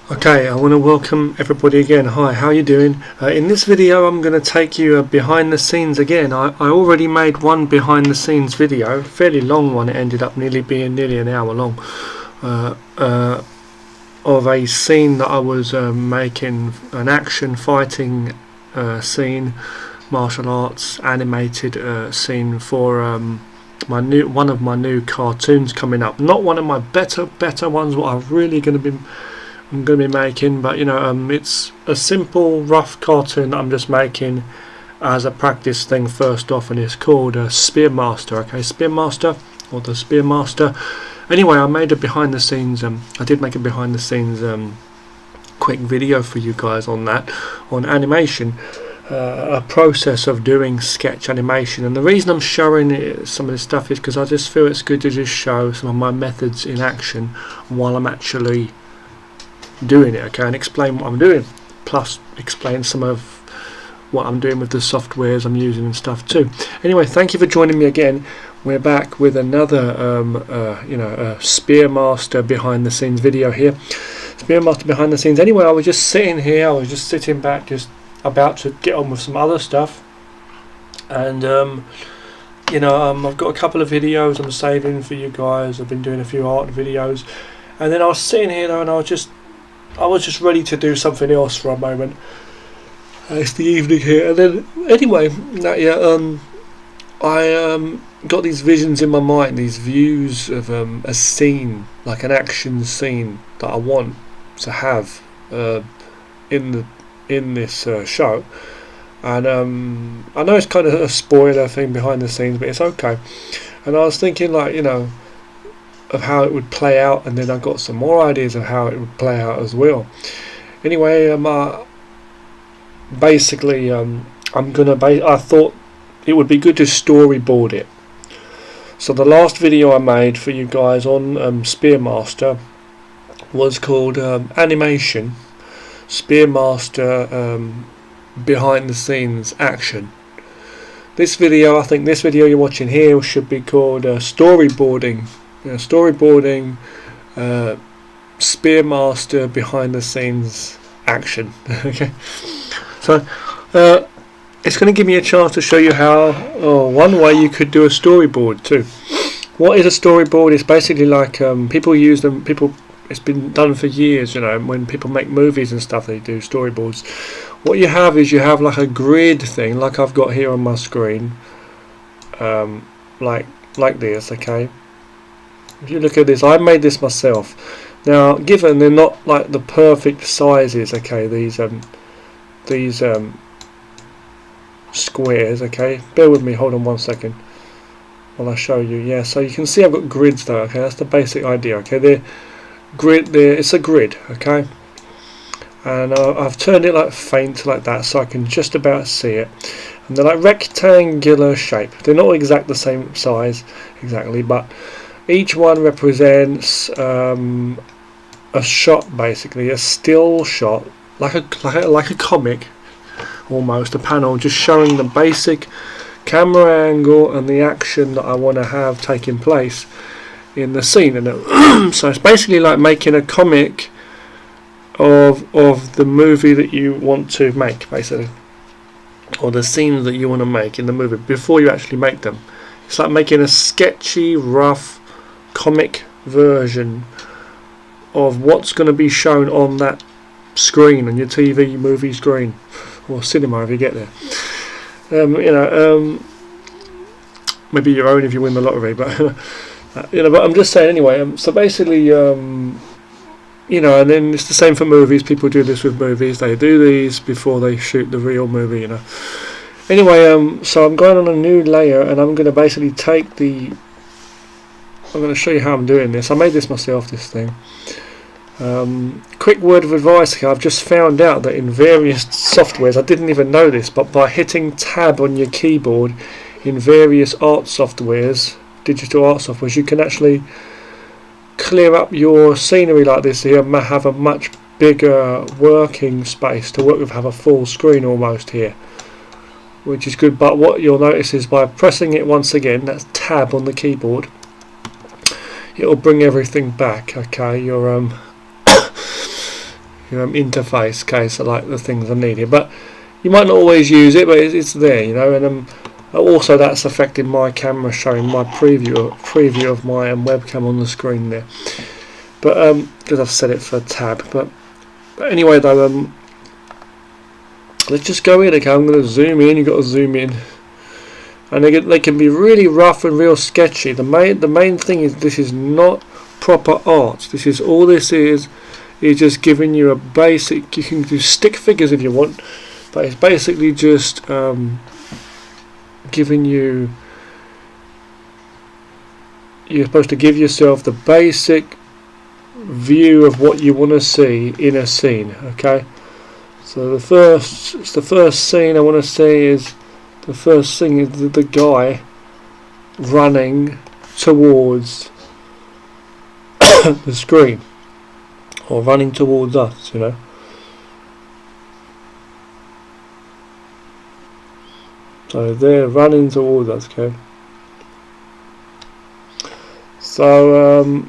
Okay, I want to welcome everybody again. Hi, how are you doing? In this video I'm going to take you behind the scenes again. I already made one behind the scenes video, fairly long one. It ended up nearly an hour long, of a scene that I was making, an action fighting scene, martial arts animated scene for one of my new cartoons coming up. Not one of my better ones, what I'm going to be making, but it's a simple rough cartoon that I'm just making as a practice thing first off, and it's called Spearmaster. Okay, Spearmaster, or the Spearmaster. Anyway, I made a behind the scenes I did make a behind the scenes quick video for you guys on that, on animation, a process of doing sketch animation. And the reason I'm showing some of this stuff is because I just feel it's good to just show some of my methods in action while I'm actually doing it, okay, and explain what I'm doing, plus explain some of what I'm doing with the softwares I'm using and stuff too. Anyway, thank you for joining me again. We're back with another Spearmaster behind the scenes video here. Spearmaster behind the scenes. Anyway, I was just sitting here, I was just sitting back, just about to get on with some other stuff, and I've got a couple of videos I'm saving for you guys. I've been doing a few art videos, and then I was sitting here and I was just ready to do something else for a moment. It's the evening here, and then anyway, I got these visions in my mind, these views of a scene, like an action scene that I want to have in this show. And I know it's kind of a spoiler thing behind the scenes, but it's okay. And I was thinking, of how it would play out, and then I got some more ideas of how it would play out as well. Anyway, basically, I thought it would be good to storyboard it. So the last video I made for you guys on Spearmaster was called Animation Spearmaster Behind the Scenes Action. I think this video you're watching here should be called Storyboarding. Storyboarding Spearmaster Behind the Scenes Action. Okay, so it's going to give me a chance to show you how, one way you could do a storyboard too. What is a storyboard? It's basically like people use them. It's been done for years. When people make movies and stuff, they do storyboards. What you have is like a grid thing, like I've got here on my screen, like this. Okay. If you look at this, I made this myself. Now, given they're not like the perfect sizes, okay, these squares, okay, bear with me, hold on one second while I show you. Yeah, so you can see I've got grids though, okay, that's the basic idea, okay, it's a grid, okay, and I've turned it like faint like that so I can just about see it, and they're like rectangular shape. They're not exact the same size exactly, but each one represents a shot, basically a still shot, like a comic almost, a panel just showing the basic camera angle and the action that I want to have taking place in the scene. And so it's basically like making a comic of the movie that you want to make, basically, or the scenes that you want to make in the movie before you actually make them. It's like making a sketchy, rough comic version of what's going to be shown on that screen, on your TV movie screen or cinema if you get there. Maybe your own if you win the lottery, but but I'm just saying anyway. So basically, and then it's the same for movies. People do this with movies. They do these before they shoot the real movie. Anyway, so I'm going on a new layer, and I'm going to basically I'm going to show you how I'm doing this. I made this myself, this thing. Quick word of advice here. I've just found out that in various softwares, I didn't even know this, but by hitting tab on your keyboard in various art softwares, digital art softwares, you can actually clear up your scenery like this here and have a much bigger working space to work with, have a full screen almost here, which is good. But what you'll notice is by pressing it once again, that's tab on the keyboard, it'll bring everything back. Okay, your interface. Okay, so like the things I need here, but you might not always use it, but it's there, and also that's affecting my camera, showing my preview of my webcam on the screen there. But because I've set it for tab. But anyway, though, let's just go in. Okay, I'm going to zoom in. You've got to zoom in, and they can be really rough and real sketchy. The main thing is this is not proper art. This is all this is just giving you a basic. You can do stick figures if you want, but it's basically just giving you. You're supposed to give yourself the basic view of what you want to see in a scene. Okay, so the first scene I want to see is the guy running towards the screen, or running towards us, so they're running towards us. Okay, so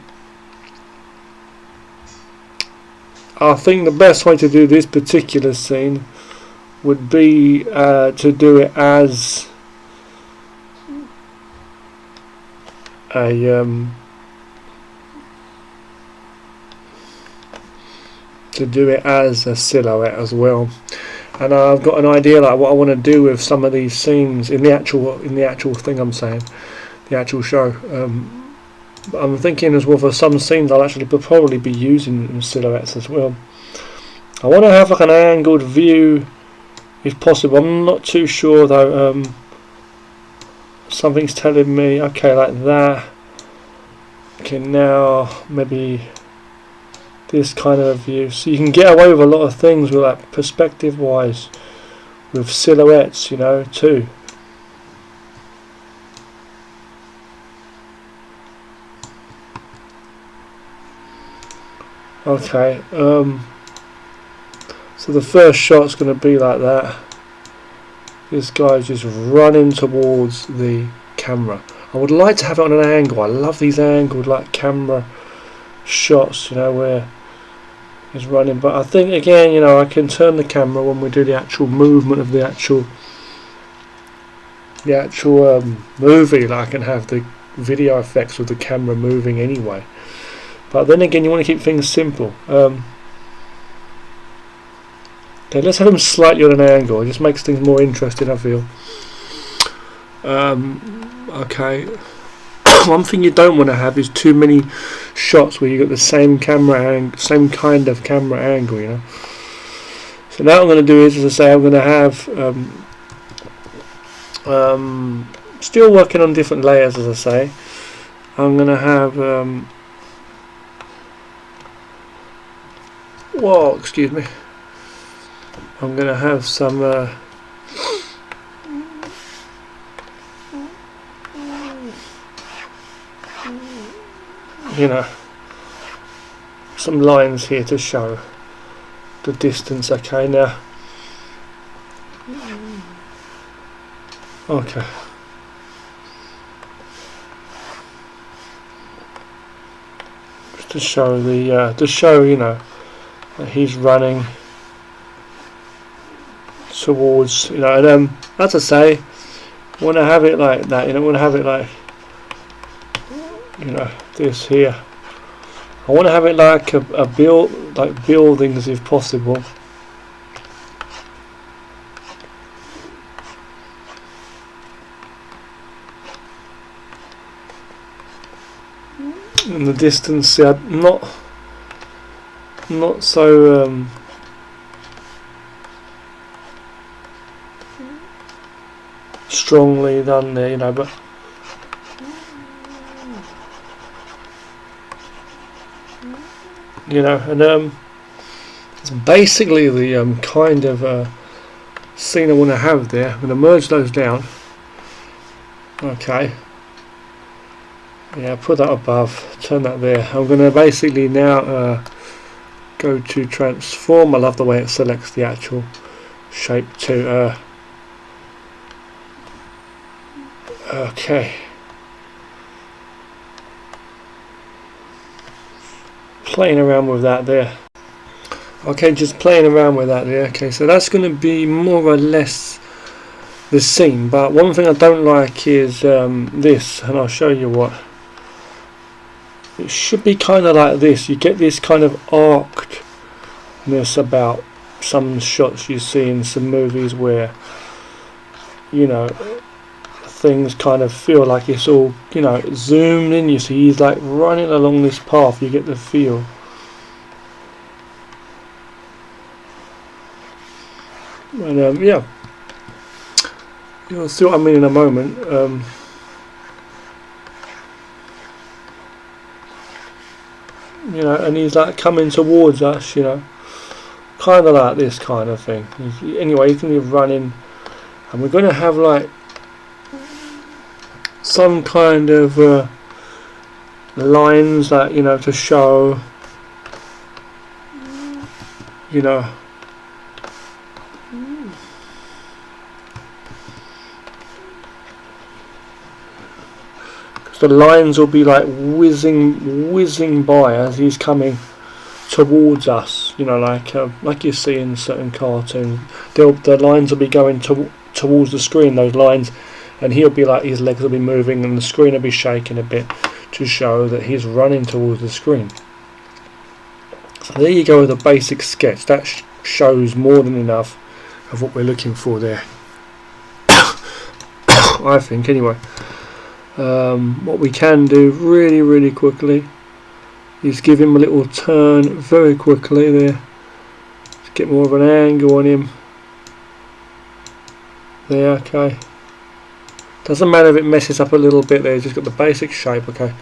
I think the best way to do this particular scene would be to do it as a silhouette as well. And I've got an idea like what I want to do with some of these scenes in the actual thing I'm saying, the actual show. I'm thinking as well for some scenes I'll actually probably be using silhouettes as well. I want to have like an angled view if possible. I'm not too sure though. Something's telling me okay, like that. Okay, now maybe this kind of view. So you can get away with a lot of things with that perspective wise, with silhouettes, too. Okay, so the first shot's going to be like that. This guy's just running towards the camera. I would like to have it on an angle. I love these angled like camera shots, where he's running. But I think again, I can turn the camera when we do the actual movement of the actual movie. Like I can have the video effects of the camera moving anyway. But then again, you want to keep things simple. Okay, let's have them slightly on an angle. It just makes things more interesting, I feel. Okay. One thing you don't want to have is too many shots where you got the same kind of camera angle, So now what I'm going to do is, as I say, I'm going to have still working on different layers, as I say. I'm going to have whoa, excuse me. I'm going to have some some lines here to show the distance. Okay, now okay, just to show that he's running towards, and as I say, want to have it like that. Want to have it like, this here. I want to have it like a buildings if possible. In the distance, not so strongly done there, but and it's basically the kind of scene I want to have there. I'm going to merge those down. Okay. Yeah, put that above, turn that there. I'm going to basically now go to transform. I love the way it selects the actual shape to okay. Playing around with that there. Okay, just playing around with that there. Okay, so that's going to be more or less the scene, but one thing I don't like is this, and I'll show you what. It should be kind of like this. You get this kind of arcedness about some shots you see in some movies where, you know, things kind of feel like it's all, you know, zoomed in. You see he's like running along this path, you get the feel. And yeah, you'll see what I mean in a moment. You know, and he's like coming towards us, you know, kind of like this kind of thing. Anyway, he's going to be running, and we're going to have like some kind of lines that, you know, to show, you know, the lines will be like whizzing by as he's coming towards us, you know, like you see in certain cartoons. The lines will be going towards the screen, those lines, and he'll be like, his legs will be moving and the screen will be shaking a bit to show that he's running towards the screen. So there you go with a basic sketch. That shows more than enough of what we're looking for there. I think, anyway. What we can do really quickly is give him a little turn very quickly there to get more of an angle on him there. Okay, doesn't matter if it messes up a little bit there, just got the basic shape. Okay,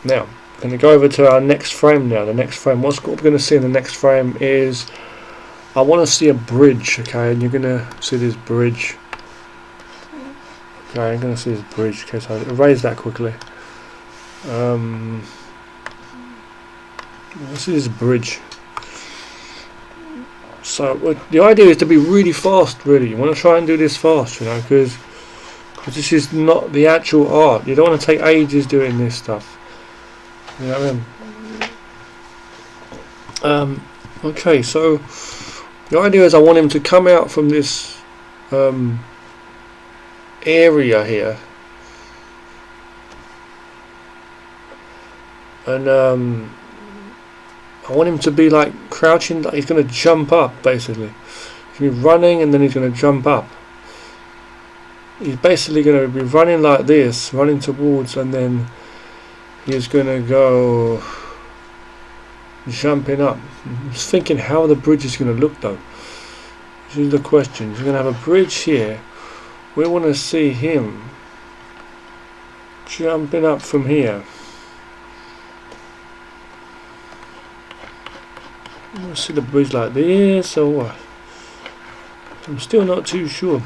now I'm going to go over to our next frame now. The next frame, what we're going to see in the next frame is, I want to see a bridge. Okay, and you're going to see this bridge. Okay, I'm going to see this bridge. Okay, so I'll erase that quickly. This is a bridge. So the idea is to be really fast. Really, you want to try and do this fast, you know, because this is not the actual art. You don't want to take ages doing this stuff. You know what I mean? Okay, so the idea is I want him to come out from this area here, and I want him to be like crouching, like he's going to jump up basically. He's going to be running and then he's going to jump up. He's basically going to be running like this, running towards, and then he's going to go jumping up. I'm just thinking how the bridge is going to look though. This is the question. He's going to have a bridge here. We want to see him jumping up from here. I want to see the bridge like this or what? I'm still not too sure.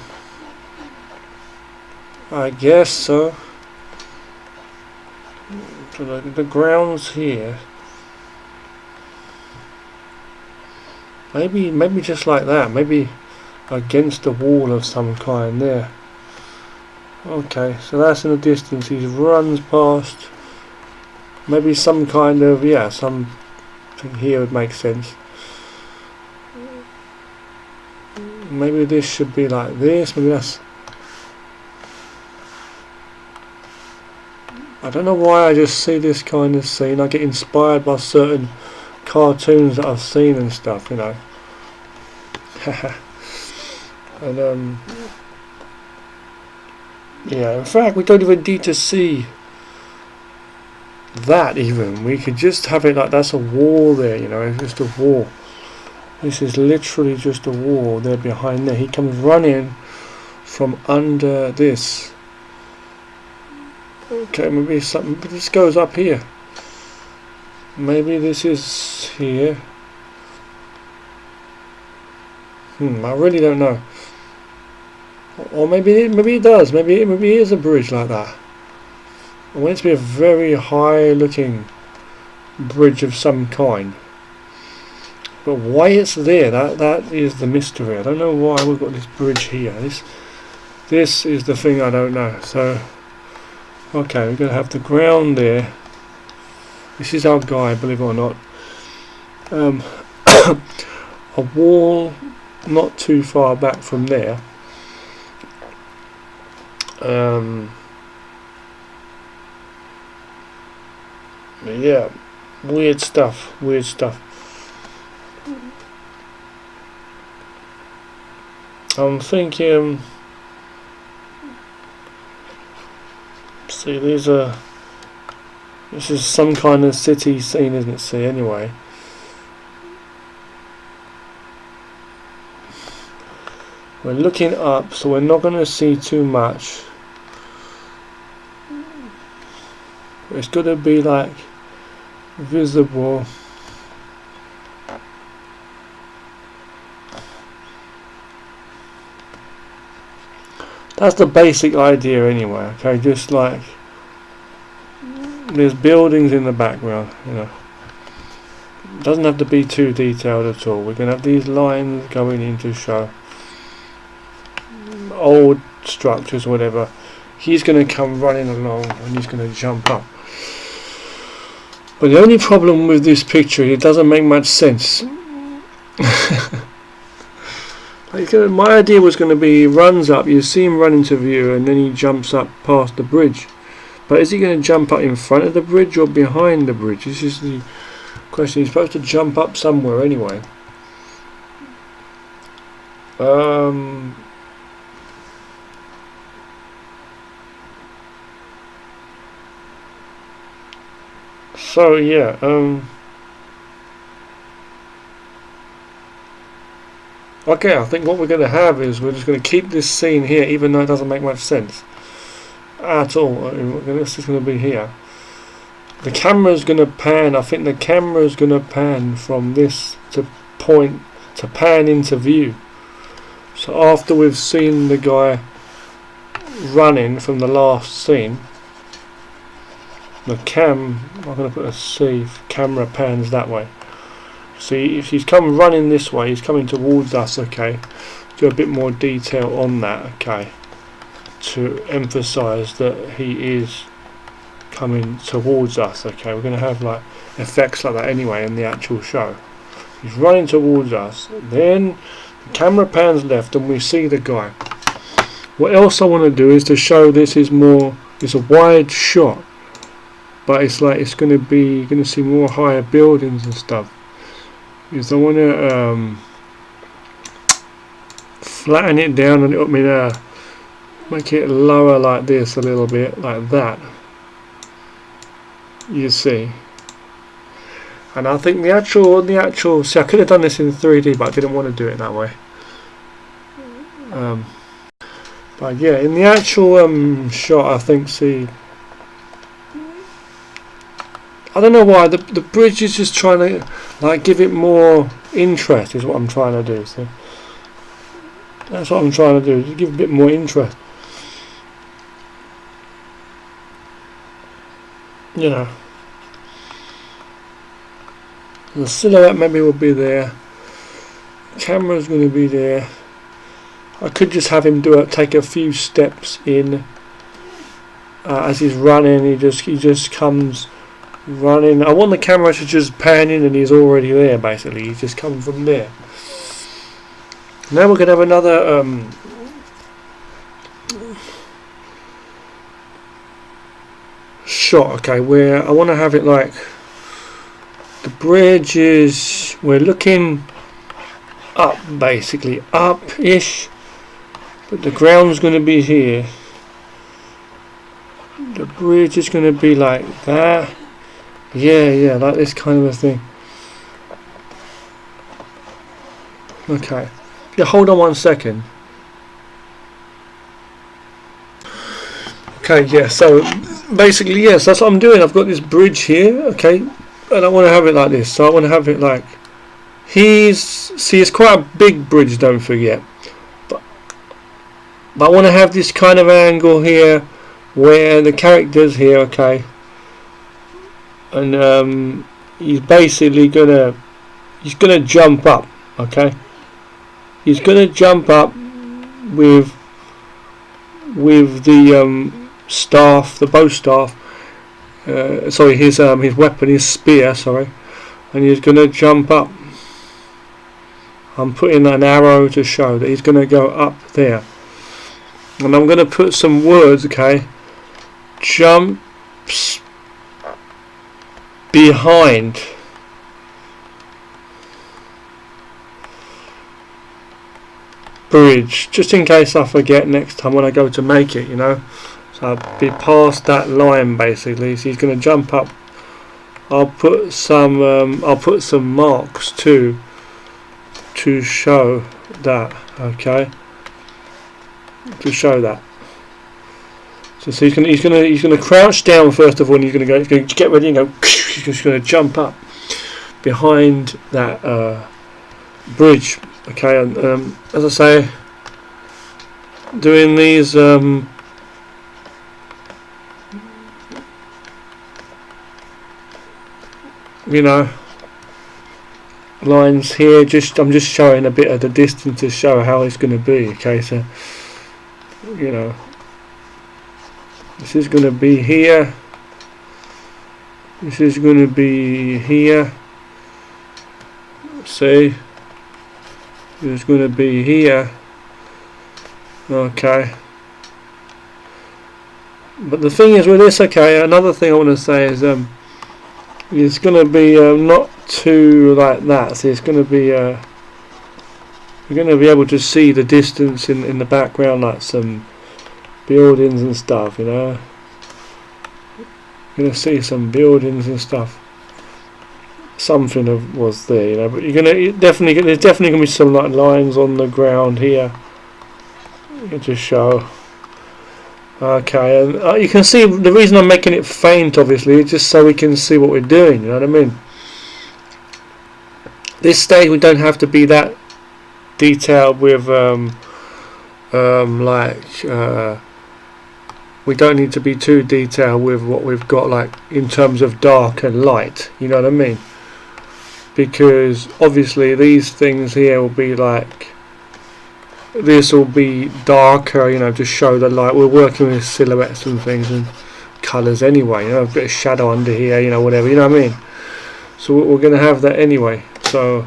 I guess so. So the ground's here. Maybe just like that. Maybe against the wall of some kind there. Okay, so that's in the distance. He runs past. Maybe some kind of, yeah, something here would make sense. Maybe this should be like this. Maybe that's. I don't know why I just see this kind of scene. I get inspired by certain cartoons that I've seen and stuff, you know. And yeah, in fact we don't even need to see that even. We could just have it like that's a wall there, you know, it's just a wall. This is literally just a wall there behind there. He comes running from under this. Okay, maybe something, but this goes up here. Maybe this is here. I really don't know. Or maybe it does. Maybe it is a bridge like that. I want it to be a very high looking bridge of some kind. But why it's there, that is the mystery. I don't know why we've got this bridge here. This is the thing I don't know. So okay, we're going to have the ground there. This is our guy, believe it or not. A wall not too far back from there. Yeah, weird stuff. I'm thinking, see, this is some kind of city scene, isn't it? See, anyway, we're looking up, so we're not going to see too much. It's going to be like visible. That's the basic idea anyway, okay, just like there's buildings in the background, you know. It doesn't have to be too detailed at all. We're going to have these lines going in to show old structures, whatever. He's going to come running along and he's going to jump up. But the only problem with this picture, it doesn't make much sense. My idea was going to be he runs up, you see him run into view, and then he jumps up past the bridge. But is he going to jump up in front of the bridge or behind the bridge? This is the question. He's supposed to jump up somewhere anyway. So yeah, okay, I think what we're going to have is we're just going to keep this scene here, even though it doesn't make much sense at all. This is going to be here. The camera's going to pan. I think the camera's going to pan from this to pan into view. So after we've seen the guy running from the last scene, I'm going to put a C, camera pans that way. See, if he's come running this way, he's coming towards us, okay. Do a bit more detail on that, okay, to emphasize that he is coming towards us, okay. We're going to have like effects like that anyway in the actual show. He's running towards us, then the camera pans left and we see the guy. What else I want to do is to show it's a wide shot, but it's like it's going to be, you're going to see more higher buildings and stuff. Because I want to flatten it down a little bit, make it lower like this a little bit, like that. You see. And I think the actual, see, I could have done this in 3D, but I didn't want to do it that way. But yeah, in the actual shot, I think, see, I don't know why the bridge is just trying to like give it more interest, is what I'm trying to do. So that's what I'm trying to do, just give a bit more interest. You know, the silhouette maybe will be there. Camera's going to be there. I could just have him take a few steps in as he's running. He just comes running. I want the camera to just pan in and he's already there, basically. He's just come from there. Now we're going to have another shot, okay, where I want to have it like the bridge is, we're looking up, basically up-ish, but the ground's going to be here. The bridge is going to be like that. Yeah, like this kind of a thing. Okay. Yeah, hold on 1 second. Okay, yeah, so basically, yes, that's what I'm doing. I've got this bridge here, okay, and I want to have it like this. So I want to have it like, it's quite a big bridge, don't forget. But I want to have this kind of angle here, where the character's here, okay. And he's basically gonna jump up, okay. He's gonna jump up with the staff, the bow staff, sorry, his weapon, his spear, sorry, and he's going to jump up. I'm putting an arrow to show that he's going to go up there, and I'm going to put some words, okay, jumps behind bridge, just in case I forget next time when I go to make it, you know. So I'll be past that line basically. So he's going to jump up. I'll put some marks too to show that, okay, to show that. So he's going to crouch down first of all, and he's going to get ready and go. He's just going to jump up behind that bridge, okay. And as I say, doing these you know, lines here, I'm just showing a bit of the distance to show how it's going to be, okay. So, you know, this is going to be here, this is going to be here, see, this is going to be here, okay. But the thing is with this, okay, another thing I want to say is it's going to be not too like that. So it's going to be you're going to be able to see the distance in the background, like some buildings and stuff, you know. You're going to see some buildings and stuff. Something was there, you know. But there's definitely going to be some like lines on the ground here to show. Okay, and you can see the reason I'm making it faint, obviously, is just so we can see what we're doing, you know what I mean? This stage we don't have to be that detailed with we don't need to be too detailed with what we've got, like in terms of dark and light, you know what I mean? Because obviously these things here will be like, this will be darker, you know, to show the light. We're working with silhouettes and things and colours anyway, you know, a bit of shadow under here, you know, whatever, you know what I mean? So we're going to have that anyway, so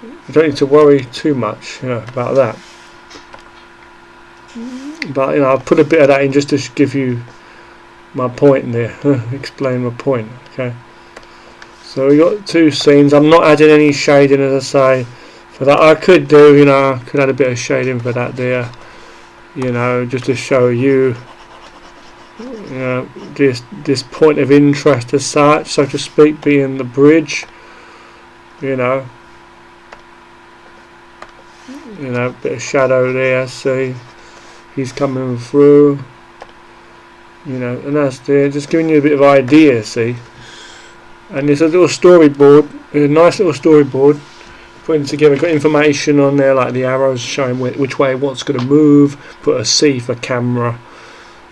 you don't need to worry too much, you know, about that. But, you know, I'll put a bit of that in just to give you my point there, explain my point, okay? So we got two scenes. I'm not adding any shading, as I say. For that I could do, you know, I could add a bit of shading for that there, you know, just to show you, you know, this point of interest as such, so to speak, being the bridge, you know, a bit of shadow there, see, he's coming through, you know, and that's there, just giving you a bit of idea, see, and there's a little storyboard, a nice little storyboard, putting together, got information on there like the arrows showing which way what's going to move, put a C for camera,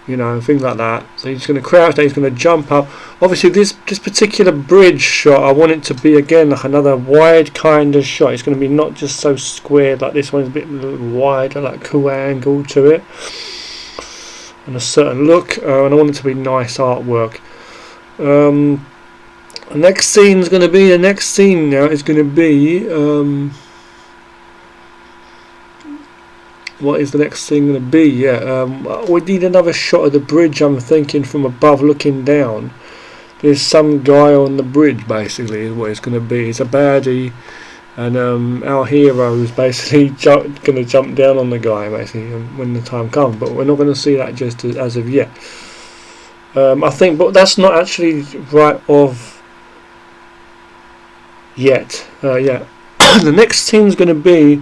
you know, things like that. So he's going to crouch down, he's going to jump up. Obviously this particular bridge shot, I want it to be again like another wide kind of shot. It's going to be not just so squared like this one's a bit wider, like cool angle to it and a certain look, and I want it to be nice artwork. The next scene is going to be, what is the next scene going to be? Yeah, we need another shot of the bridge, I'm thinking, from above looking down. There's some guy on the bridge, basically, is what it's going to be. It's a baddie, and our hero is basically going to jump down on the guy, basically, when the time comes. But we're not going to see that just as of yet. I think, but that's not actually right off yet. Yeah. The next scene is going to be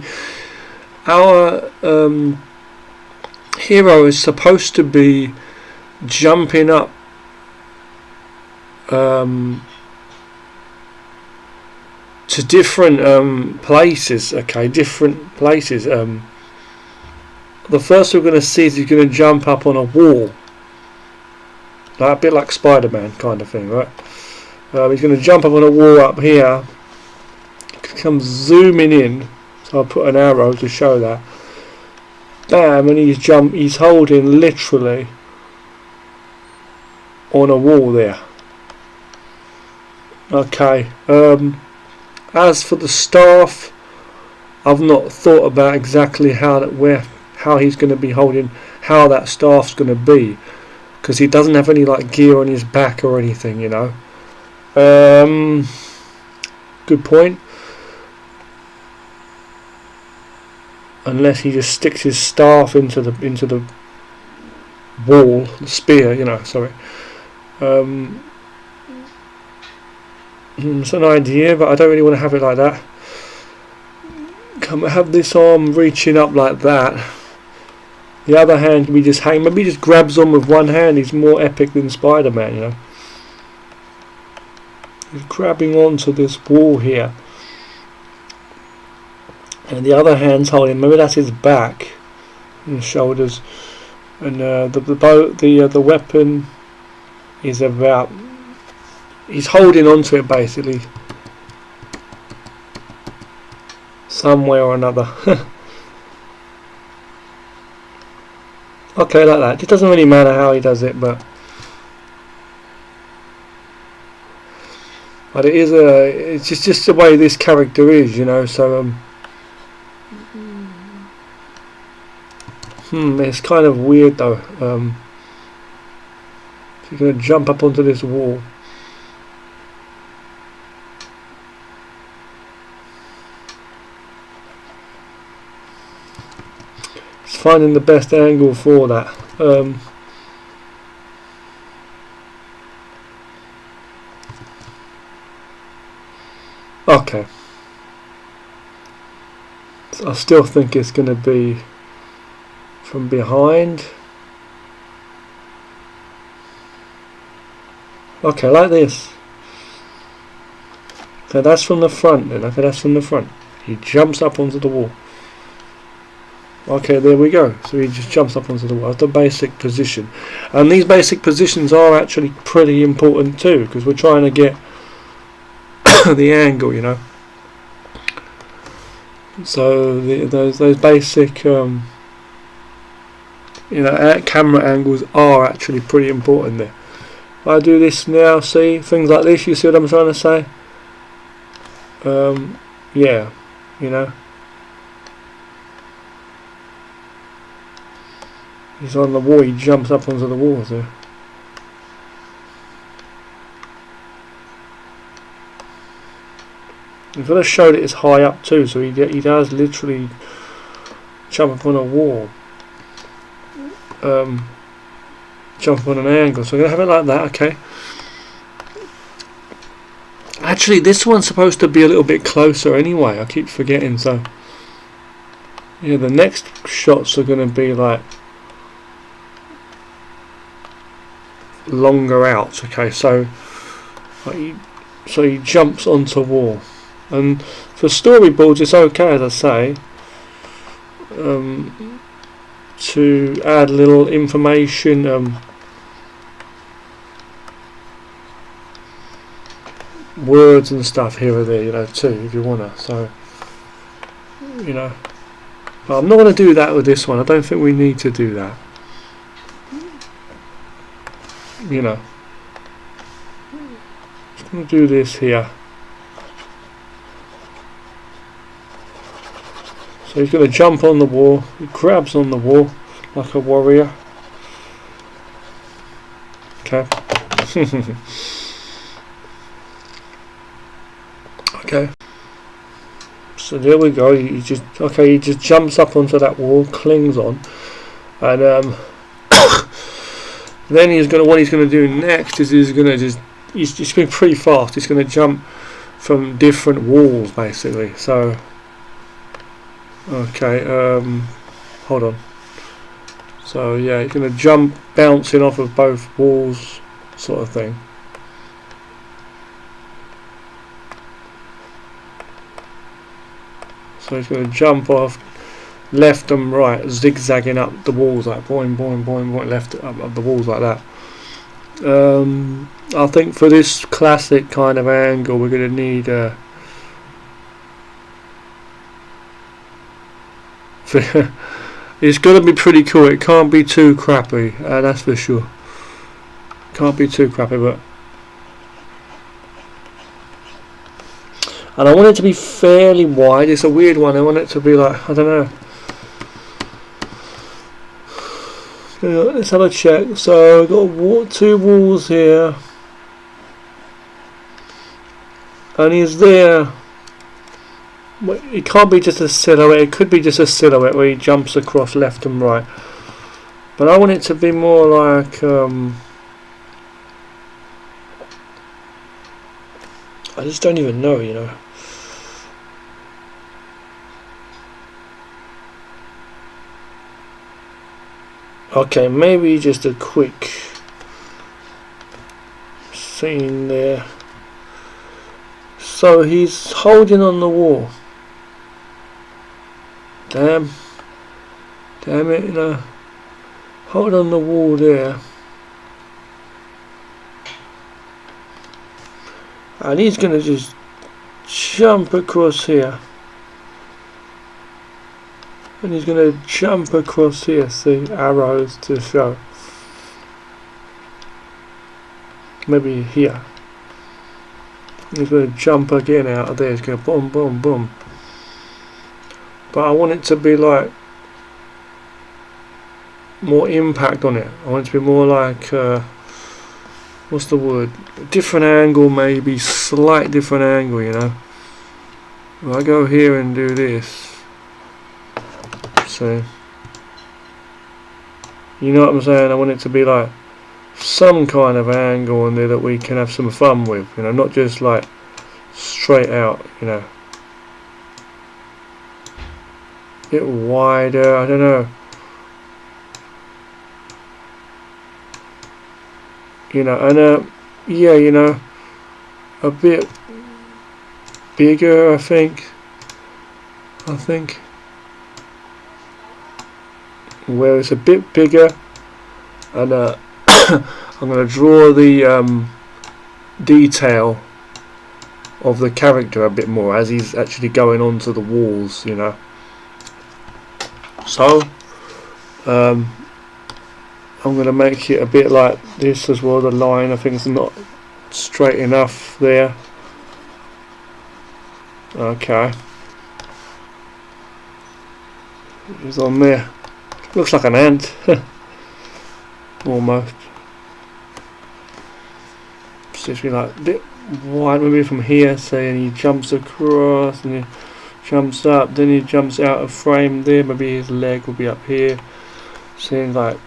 our hero is supposed to be jumping up to different places. Okay, different places. The first we're going to see is he's going to jump up on a wall, like a bit like Spider-Man kind of thing, right? He's going to jump up on a wall up here. Comes zooming in, so I'll put an arrow to show that. Bam, and he's holding literally on a wall there. Okay, as for the staff, I've not thought about exactly how he's going to be holding, how that staff's going to be, because he doesn't have any like gear on his back or anything, you know. Good point. Unless he just sticks his staff into the wall, the spear, you know. Sorry. It's an idea, but I don't really want to have it like that. Can we have this arm reaching up like that? The other hand can be just hang. Maybe he just grabs on with one hand. He's more epic than Spider-Man, you know. He's grabbing onto this wall here, and the other hand's holding. Maybe that's his back and shoulders, and the weapon is about. He's holding onto it basically, some way or another. Okay, like that. It doesn't really matter how he does it, but it is it's just the way this character is, you know. So it's kind of weird though. So you're gonna jump up onto this wall. Finding the best angle for that. Okay. So I still think it's going to be from behind. Okay, like this. Okay, that's from the front then. Okay, that's from the front. He jumps up onto the wall. Okay, there we go. So he just jumps up onto the wall. That's the basic position. And these basic positions are actually pretty important too, because we're trying to get the angle, you know. So those basic, you know, camera angles are actually pretty important there. If I do this now, see, things like this, you see what I'm trying to say? Yeah, you know. He's on the wall, he jumps up onto the wall there. We've got to show that it's high up too, so he does literally jump up on a wall. Jump up on an angle, so we're going to have it like that, okay. Actually, this one's supposed to be a little bit closer anyway, I keep forgetting, so yeah, the next shots are going to be like longer out. Okay, so he jumps onto a wall, and for storyboards it's okay, as I say, to add little information, words and stuff here or there, you know, too, if you wanna. So, you know, but I'm not going to do that with this one. I don't think we need to do that, you know. Just going to do this here. So he's going to jump on the wall. He grabs on the wall like a warrior. Okay. Okay. So there we go. He just jumps up onto that wall, clings on, and then what he's gonna do next is he's going pretty fast. He's gonna jump from different walls basically. So okay, hold on. So yeah, he's gonna jump bouncing off of both walls, sort of thing. So he's going to jump off left and right, zigzagging up the walls, like boing, boing, boing, boing, left up the walls like that. I think for this classic kind of angle, we're going to need it's going to be pretty cool. It can't be too crappy, that's for sure. Can't be too crappy, but. And I want it to be fairly wide. It's a weird one. I want it to be like, I don't know. Let's have a check. So we've got two walls here, and he's there. It can't be just a silhouette. It could be just a silhouette where he jumps across left and right. But I want it to be more like I just don't even know, you know. Okay, maybe just a quick scene there. So he's holding on the wall. Damn it, you know. Hold on the wall there. And he's gonna just jump across here. And he's going to jump across here, see, arrows to show. Maybe here. He's going to jump again out of there, he's going to boom, boom, boom. But I want it to be like more impact on it. I want it to be more like, what's the word? A different angle, maybe, slight different angle, you know. If I go here and do this. So, you know what I'm saying? I want it to be like some kind of angle in there that we can have some fun with, you know, not just like straight out, you know. A bit wider, I don't know. You know, and yeah, you know, a bit bigger, I think. Where it's a bit bigger, and I'm going to draw the detail of the character a bit more as he's actually going onto the walls, you know. So I'm going to make it a bit like this as well. The line, I think, is not straight enough there. Okay, it's on there. Looks like an ant, almost. It's just like a bit wide, maybe from here, say, and he jumps across, and he jumps up, then he jumps out of frame there, maybe his leg will be up here. Seems like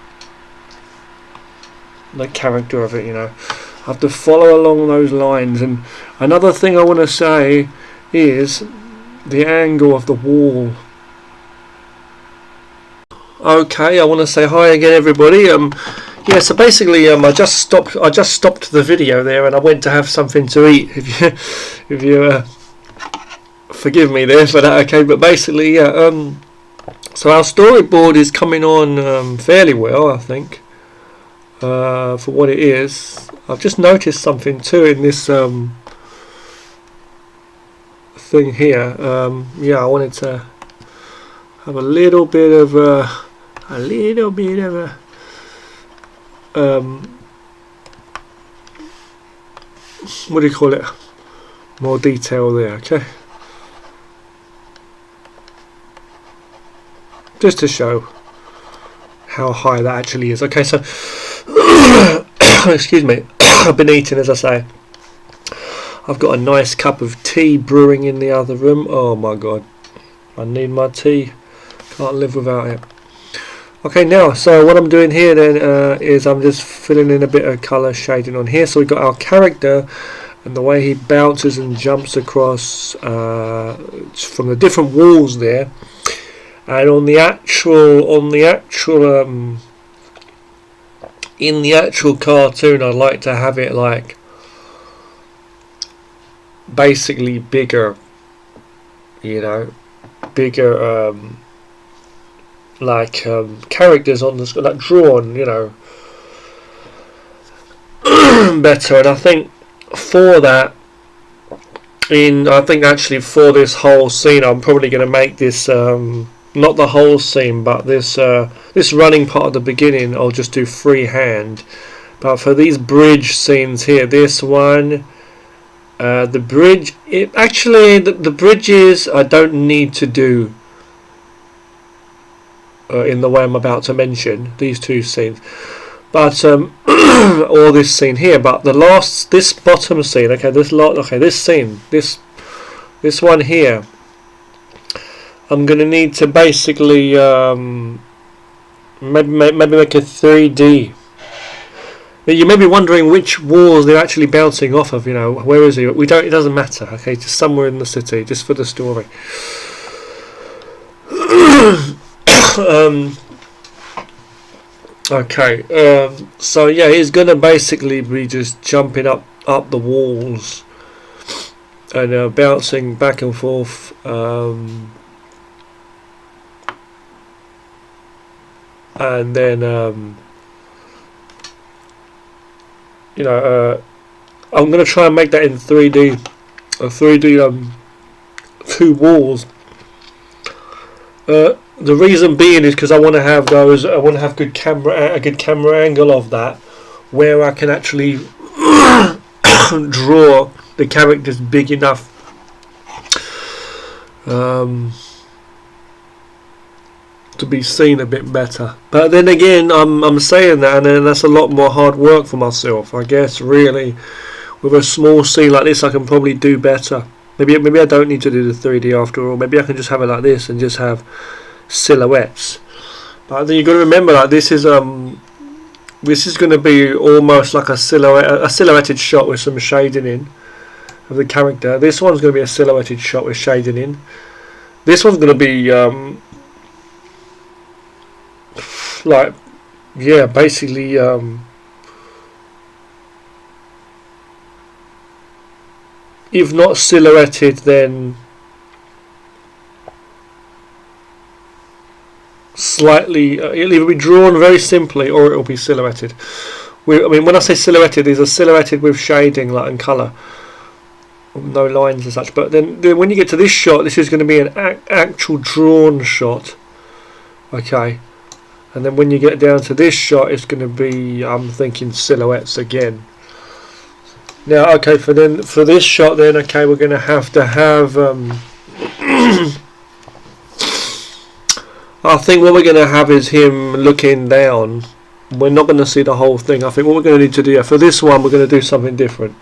the character of it, you know. I have to follow along those lines. And another thing I want to say is the angle of the wall. Okay, I want to say hi again, everybody. Yeah, so basically, I just stopped the video there, and I went to have something to eat. If you forgive me there for that, okay. But basically, yeah. So our storyboard is coming on fairly well, I think, for what it is. I've just noticed something too in this thing here. Yeah, I wanted to have a little bit of what do you call it? More detail there, okay? Just to show how high that actually is. Okay, so excuse me, I've been eating, as I say. I've got a nice cup of tea brewing in the other room. Oh my god, I need my tea. Can't live without it. Okay, now, so what I'm doing here then is I'm just filling in a bit of colour shading on here. So we've got our character and the way he bounces and jumps across from the different walls there. And in the actual cartoon, I'd like to have it like basically bigger, you know, bigger like characters on the screen, like drawn, you know, better. And I think for that, I think actually for this whole scene, I'm probably going to make this not the whole scene, but this running part at the beginning, I'll just do freehand, But for these bridge scenes here, this one, the bridge, the bridges I don't need to do in the way I'm about to mention, these two scenes. But or this scene here, but this bottom scene, okay, this scene, this one here, I'm gonna need to basically maybe make a 3D. You may be wondering which walls they're actually bouncing off of. You know, where is he? It doesn't matter. Okay, just somewhere in the city, just for the story. Okay, so yeah, he's gonna basically be just jumping up the walls and bouncing back and forth. And then you know, I'm gonna try and make that in 3D, a 3D two walls. The reason being is because I want to have a good camera angle of that, where I can actually draw the characters big enough to be seen a bit better. But then again, I'm saying that, and then that's a lot more hard work for myself. I guess really, with a small scene like this, I can probably do better. Maybe I don't need to do the 3D after all. Maybe I can just have it like this and just have silhouettes. But then you've got to remember, like, this is going to be almost like a silhouetted shot with some shading in of the character. This one's going to be a silhouetted shot with shading in. This one's going to be like, yeah, basically if not silhouetted, then slightly, it'll either be drawn very simply or it'll be silhouetted. I mean, when I say silhouetted, these are silhouetted with shading, like, and colour, no lines and such. But then when you get to this shot, this is going to be an actual drawn shot, okay. And then when you get down to this shot, it's going to be, I'm thinking, silhouettes again. Now, okay, for this shot, then, okay, we're going to have I think what we're going to have is him looking down. We're not going to see the whole thing. I think what we're going to need to do, for this one, we're going to do something different.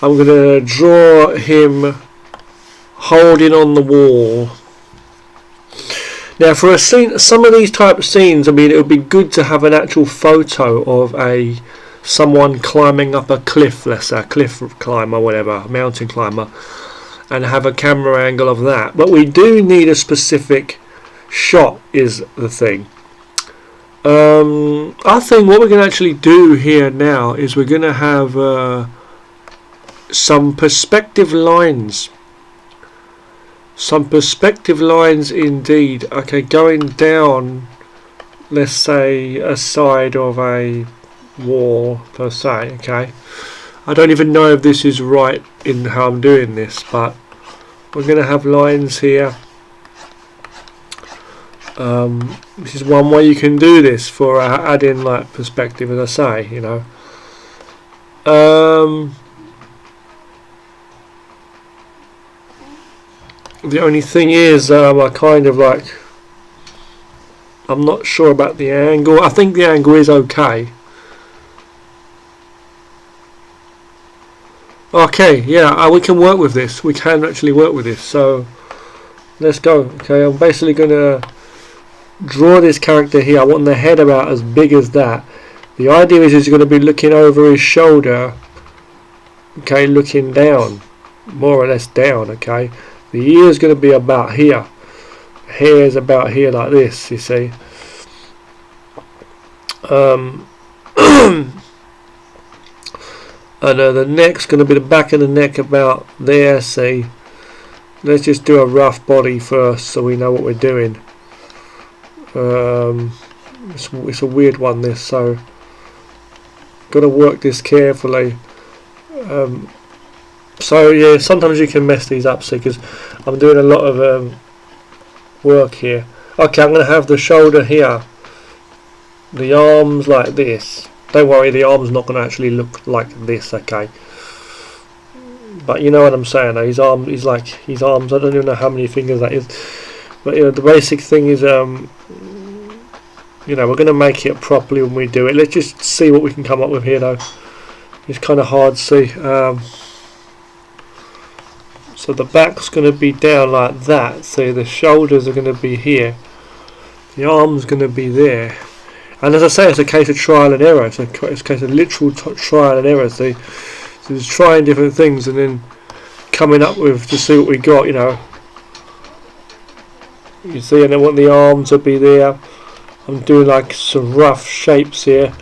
I'm going to draw him holding on the wall. Now, for a scene, some of these type of scenes, I mean, it would be good to have an actual photo of someone climbing up a cliff, let's say a cliff climber, whatever, a mountain climber, and have a camera angle of that. But we do need a specific shot, is the thing. I think what we're going to actually do here now is we're going to have some perspective lines. Some perspective lines indeed. Okay, going down, let's say, a side of a wall per se. Okay, I don't even know if this is right in how I'm doing this, but we're going to have lines here. This is one way you can do this for adding, like, perspective, as I say, you know. The only thing is, I kind of, like, I'm not sure about the angle. I think the angle is okay. Okay, yeah, we can work with this. We can actually work with this. So let's go. Okay, I'm basically going to draw this character here. I want the head about as big as that. The idea is he's going to be looking over his shoulder. Okay, looking down, more or less down. Okay. The ear is going to be about here. Hair is about here, like this, you see. And the neck's going to be the back of the neck about there, see. Let's just do a rough body first so we know what we're doing. It's a weird one, this, so got to work this carefully. So yeah, sometimes you can mess these up, see, because I'm doing a lot of work here. Okay, I'm going to have the shoulder here, the arms like this, don't worry, the arm's not going to actually look like this, okay? But you know what I'm saying. His arms, I don't even know how many fingers that is. But you know, the basic thing is, you know, we're going to make it properly when we do it. Let's just see what we can come up with here, though. It's kind of hard to see. So the back's going to be down like that. So the shoulders are going to be here. The arm's going to be there. And as I say, it's a case of trial and error. It's a case of literal trial and error. So just trying different things and then coming up with to see what we got, you know. You see, and I want the arms to be there. I'm doing like some rough shapes here.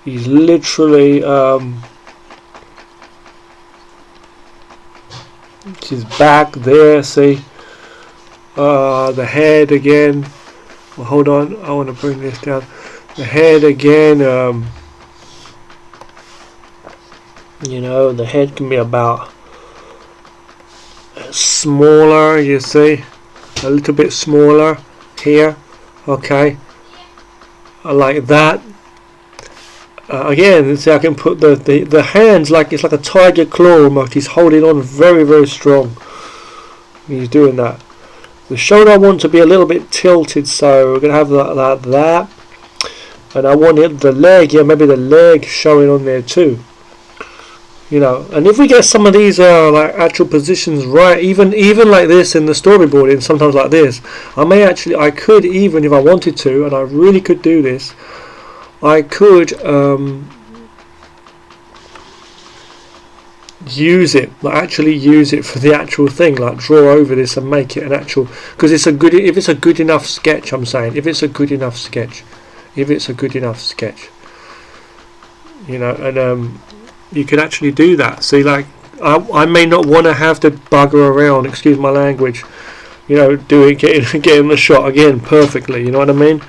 He's literally his back there, see. The head again. Well, hold on, I want to bring this down. The head again, you know, the head can be about smaller, you see, a little bit smaller here, okay, like that. Again, see, I can put the hands like it's like a tiger claw almost. He's holding on very, very strong. He's doing that. The shoulder I want to be a little bit tilted, so we're going to have that. And I want the leg, yeah, maybe the leg showing on there too. You know, and if we get some of these like actual positions right, even like this in the storyboarding, sometimes like this, I could even, if I wanted to, and I really could do this, I could use it, like actually use it for the actual thing, like draw over this and make it an actual, because if it's a good enough sketch, I'm saying, if it's a good enough sketch, you know, and you can actually do that. See, like I may not want to have to bugger around, excuse my language, you know, getting the shot again perfectly, you know what I mean?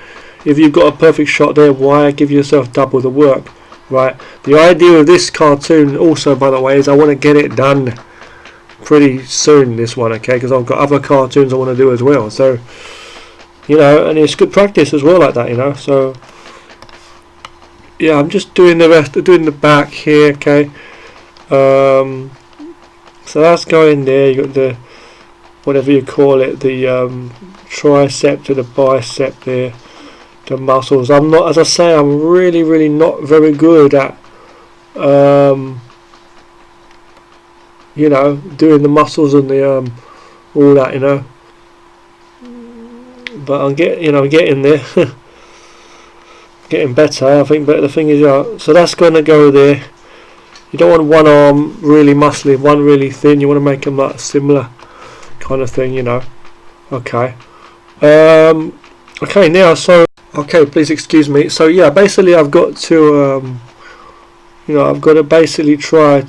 If you've got a perfect shot there, why give yourself double the work, right? The idea of this cartoon also, by the way, is I want to get it done pretty soon, this one, okay, because I've got other cartoons I want to do as well, so, you know, and it's good practice as well like that, you know, so, yeah, I'm just doing doing the back here, okay, so that's going there. You got the, whatever you call it, the tricep to the bicep there, the muscles. I'm not, as I say, I'm really not very good at you know, doing the muscles and the all that, you know, but I'm getting there. Getting better, I think, but the thing is, so that's going to go there. You don't want one arm really muscly, one really thin. You want to make them like similar kind of thing, you know. Okay. Okay, now, so, okay, please excuse me. So, yeah, basically I've got to, you know, I've got to basically try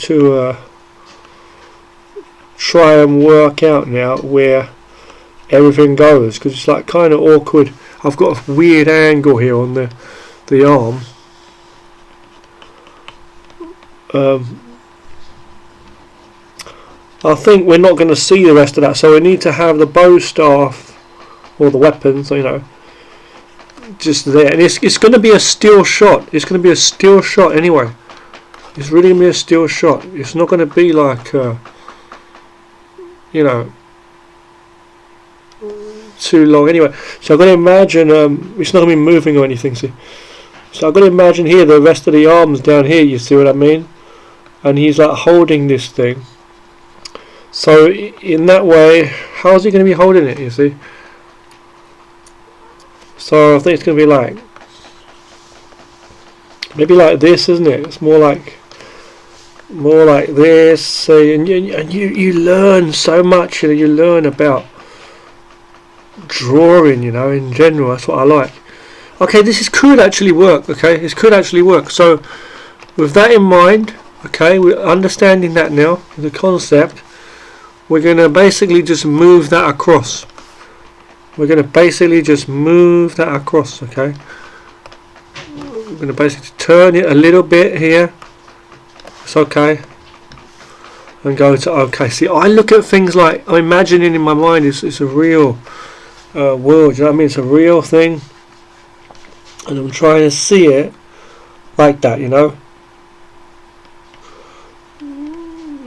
and work out now where everything goes, because it's like kind of awkward. I've got a weird angle here on the arm. I think we're not going to see the rest of that, so we need to have the bow staff or the weapons, you know, just there. And it's going to be a still shot. It's going to be a still shot anyway. It's really going to be a still shot. It's not going to be like you know, too long anyway. So I've got to imagine it's not going to be moving or anything, see. So I've got to imagine here the rest of the arms down here, you see what I mean? And he's like holding this thing. So in that way, how is he going to be holding it, you see? So I think it's going to be like, maybe like this, isn't it? It's more like this. So, and you learn so much, you know, you learn about drawing, you know, in general. That's what I like. Okay, this could actually work. Okay, this could actually work. So with that in mind, okay, we're understanding that now, the concept, we're going to basically just move that across. We're going to basically just move that across, okay? We're going to basically turn it a little bit here. It's okay. And go to okay. See, I look at things like, I'm imagining in my mind it's a real world, you know what I mean? It's a real thing. And I'm trying to see it like that, you know.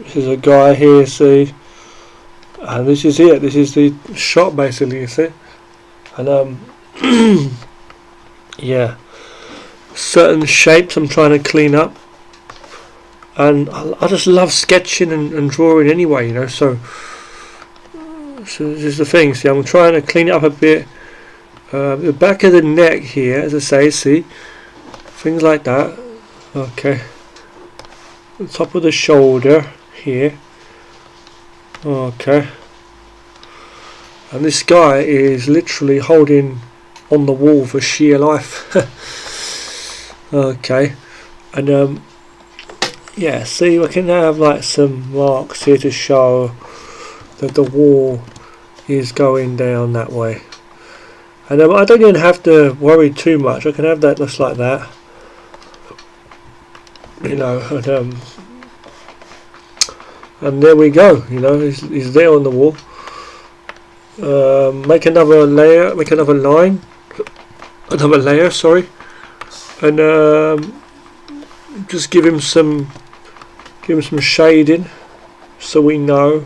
This is a guy here, see, and this is it. This is the shot basically, you see, and yeah, certain shapes I'm trying to clean up, and I just love sketching and drawing anyway, you know. So this is the thing. See, I'm trying to clean it up a bit. The back of the neck here, as I say, see, things like that. Okay, the top of the shoulder here. Okay, and this guy is literally holding on the wall for sheer life. Okay, and yeah, see, we can have like some marks here to show that the wall is going down that way, and I don't even have to worry too much. I can have that just like that, you know, and there we go, you know, he's there on the wall. Make another layer, make another line, another layer, sorry, and just give him some shading so we know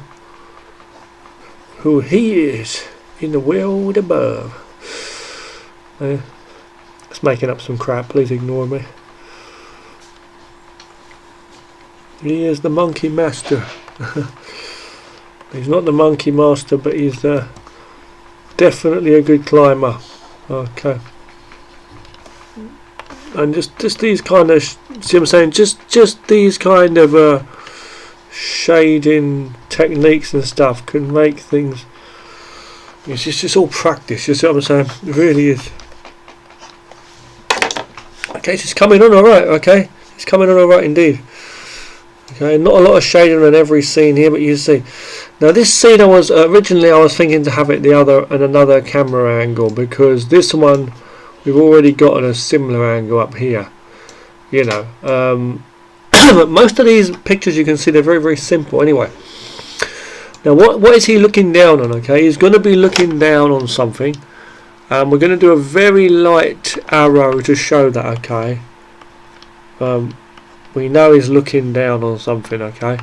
who he is in the world above. It's making up some crap, please ignore me. He is the monkey master. He's not the monkey master, but he's definitely a good climber. Okay, and just these kind of, see what I'm saying, just these kind of shading techniques and stuff can make things, it's just all practice, you see what I'm saying? It really is. Okay, so it's coming on alright. Okay, it's coming on alright indeed. Okay, not a lot of shading on every scene here, but you see. Now this scene, originally I was thinking to have it another camera angle, because this one we've already got a similar angle up here, you know. But most of these pictures, you can see, they're very, very simple anyway. Now what is he looking down on? Okay, he's going to be looking down on something, and we're going to do a very light arrow to show that. Okay, we know he's looking down on something. Okay,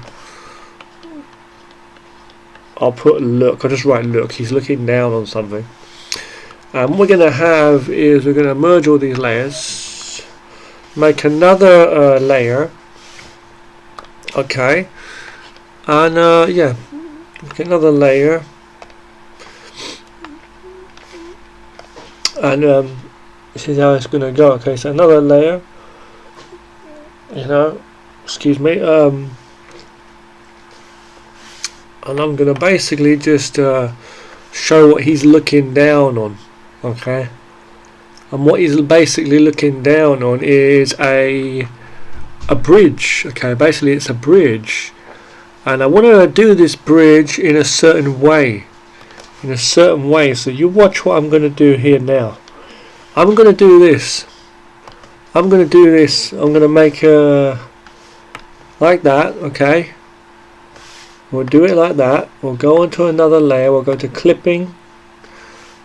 I'll put look, I'll just write look, he's looking down on something. And what we're going to have is we're going to merge all these layers, make another layer. Okay, and yeah, make another layer, and this is how it's going to go. Okay, so another layer, you know, excuse me, and I'm going to basically just show what he's looking down on. Okay, and what he's basically looking down on is a bridge. Okay, basically it's a bridge, and I want to do this bridge in a certain way, so you watch what I'm going to do here now. I'm going to do this, I'm going to make like that. Okay, we'll do it like that. We'll go on to another layer, we'll go to clipping,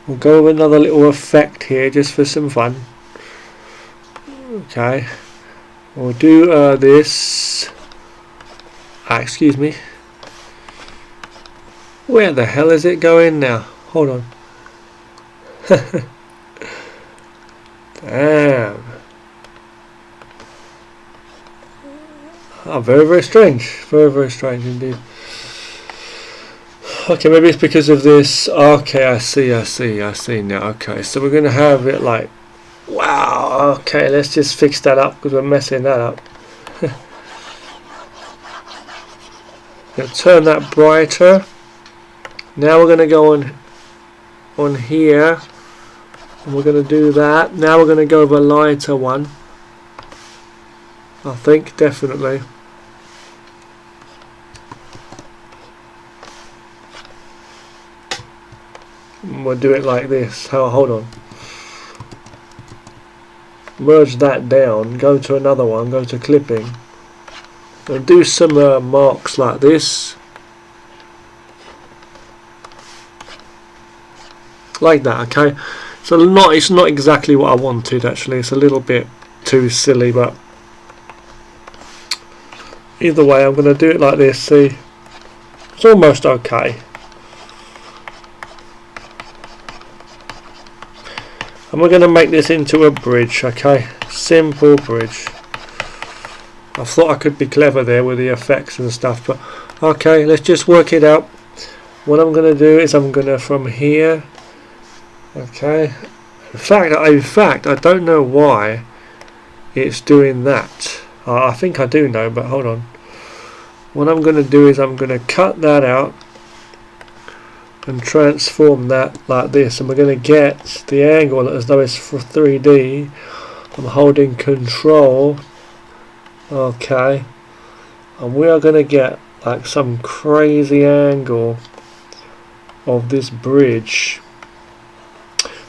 we'll go with another little effect here just for some fun. Okay, we'll do this. Excuse me, where the hell is it going now? Hold on. Damn. Oh, very, very strange. Very, very strange indeed. Okay, maybe it's because of this. Okay, I see now. Okay, so we're going to have it like, wow. Okay, let's just fix that up because we're messing that up. Going to turn that brighter. Now we're going to go on here, and we're going to do that. Now we're going to go with a lighter one, I think, definitely. We'll do it like this. Hold on. Merge that down, go to another one, go to clipping, and do some marks like this. Like that, okay? So it's not exactly what I wanted actually, it's a little bit too silly, but either way, I'm going to do it like this. See, it's almost okay. And we're going to make this into a bridge, okay? Simple bridge. I thought I could be clever there with the effects and stuff, but okay, let's just work it out. What I'm going to do is I'm going to from here, okay. In fact, I don't know why it's doing that. I think I do know, but hold on. What I'm going to do is I'm going to cut that out and transform that like this, and we're going to get the angle as though it's for 3D. I'm holding control, okay, and we are going to get like some crazy angle of this bridge,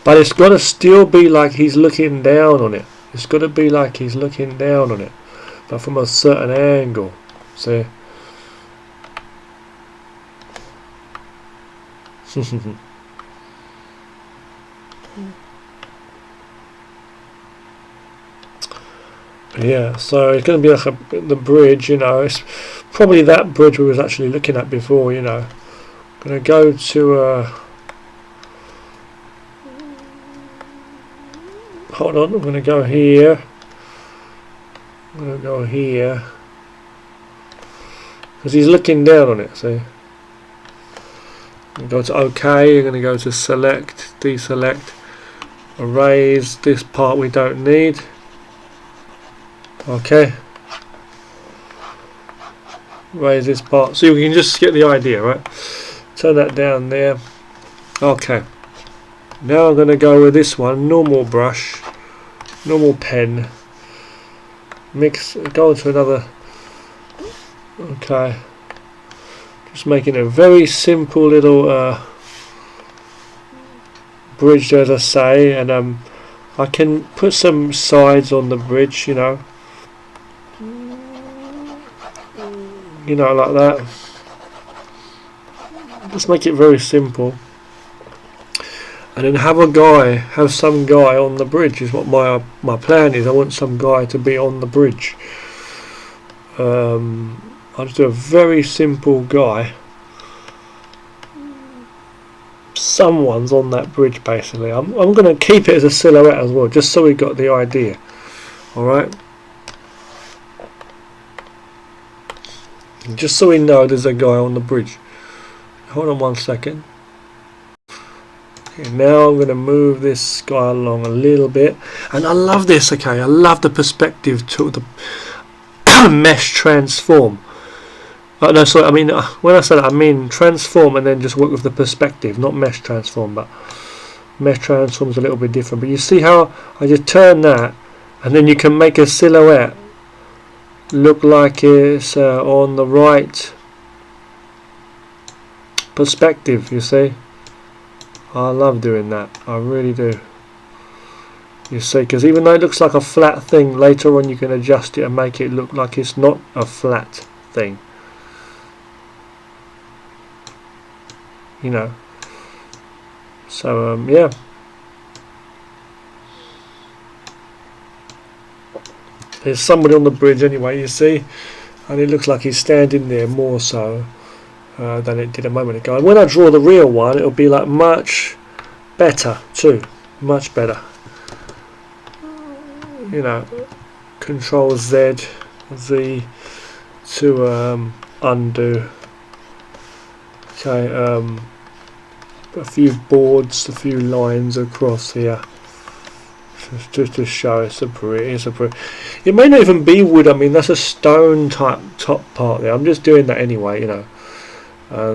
but it's got to still be like he's looking down on it. It's got to be like he's looking down on it, but from a certain angle. See? Yeah, so it's going to be like the bridge, you know. It's probably that bridge we was actually looking at before, you know. I'm going to go to hold on, I'm going to go here. I'm going to go here because he's looking down on it, see. Go to OK, you're going to go to select, deselect, erase this part we don't need. Okay, erase this part, so you can just get the idea, right? Turn that down there. Okay, now I'm going to go with this one, normal brush, normal pen, mix, go to another. Okay, just making a very simple little bridge, as I say, and I can put some sides on the bridge, you know, like that. Just make it very simple, and then have some guy on the bridge is what my plan is. I want some guy to be on the bridge. I'll just do a very simple guy. Someone's on that bridge basically. I'm going to keep it as a silhouette as well, just so we got the idea. Alright, just so we know there's a guy on the bridge. Hold on one second. Okay, now I'm going to move this guy along a little bit, and I love this. Okay, I love the perspective to the mesh transform. No, sorry, I mean, when I say that, I mean transform and then just work with the perspective, not mesh transform, but mesh transform is a little bit different. But you see how I just turn that, and then you can make a silhouette look like it's on the right perspective, you see? I love doing that, I really do. You see, because even though it looks like a flat thing, later on you can adjust it and make it look like it's not a flat thing. You know, so yeah, there's somebody on the bridge anyway, you see, and it looks like he's standing there more so than it did a moment ago. And when I draw the real one, it'll be like much better too, much better. You know, Control Z to undo. Okay, a few boards, a few lines across here, just to show it's a bridge. It may not even be wood. I mean, that's a stone type top part there. I'm just doing that anyway, you know.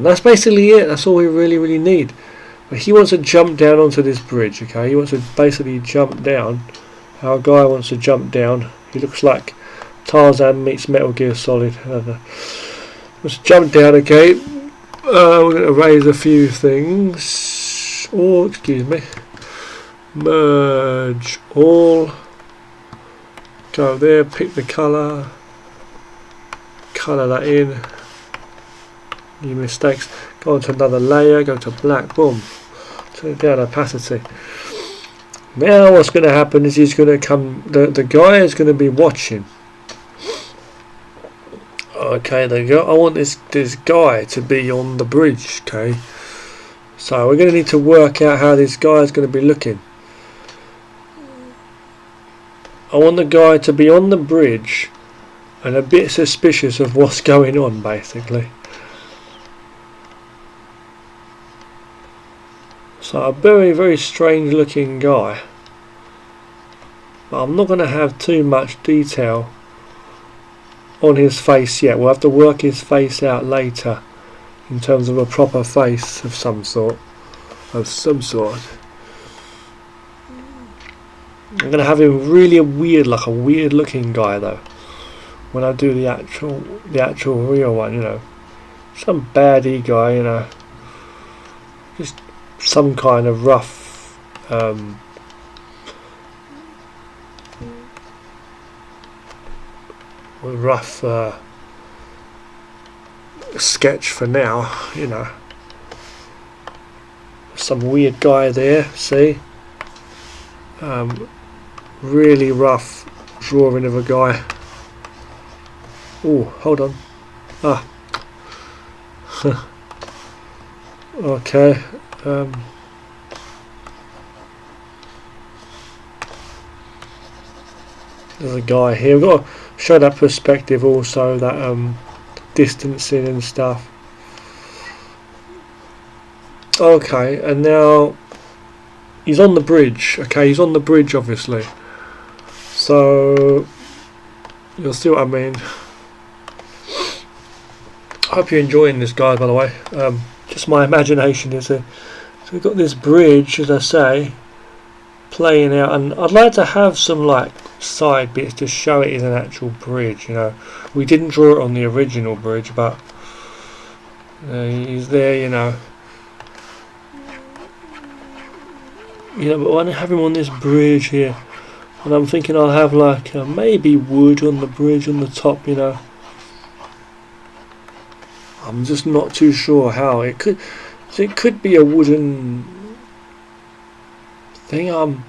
That's basically it. That's all we really need. But he wants to jump down onto this bridge. Okay, he wants to basically jump down. Our guy wants to jump down. He looks like Tarzan meets Metal Gear Solid. Let's jump down. Okay. We're going to erase a few things. Oh, excuse me. Merge all. Go there, pick the colour. Colour that in. Any mistakes. Go on to another layer, go to black, boom. Turn down opacity. Now what's going to happen is he's going to come, the guy is going to be watching. okay, I want this guy to be on the bridge, okay? So we're going to need to work out how this guy is going to be looking. I want the guy to be on the bridge and a bit suspicious of what's going on, basically. So a very, very strange looking guy. But I'm not going to have too much detail on his face yet. We'll have to work his face out later in terms of a proper face of some sort. I'm going to have him really weird, like a weird looking guy though, when I do the actual real one, you know. Some baddie guy, you know. Just some kind of rough sketch for now, you know. Some weird guy there, see? Really rough drawing of a guy. Oh, hold on. Okay. There's a guy here. We've got to show that perspective also, that distancing and stuff. Okay, and now he's on the bridge. Okay, he's on the bridge obviously. So you'll see what I mean. I hope you're enjoying this, guys, by the way. Just my imagination is there. So we've got this bridge, as I say, playing out, and I'd like to have some like side bits to show it is an actual bridge, you know. We didn't draw it on the original bridge, but he's there, you know. But when I have him on this bridge here, and I'm thinking I'll have like maybe wood on the bridge on the top, you know. I'm just not too sure how it could. So it could be a wooden thing. I'm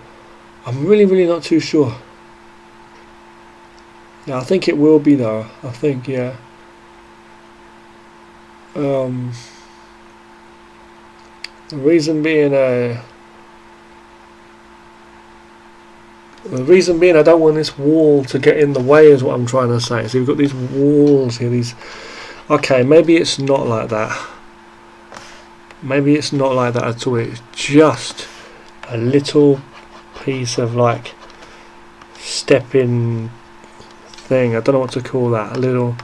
really not too sure. Yeah, I think it will be though. I think, yeah. The reason being I don't want this wall to get in the way, is what I'm trying to say. So we've got these walls here, okay, maybe it's not like that. Maybe it's not like that at all. It's just a little piece of like stepping thing. I don't know what to call that. A little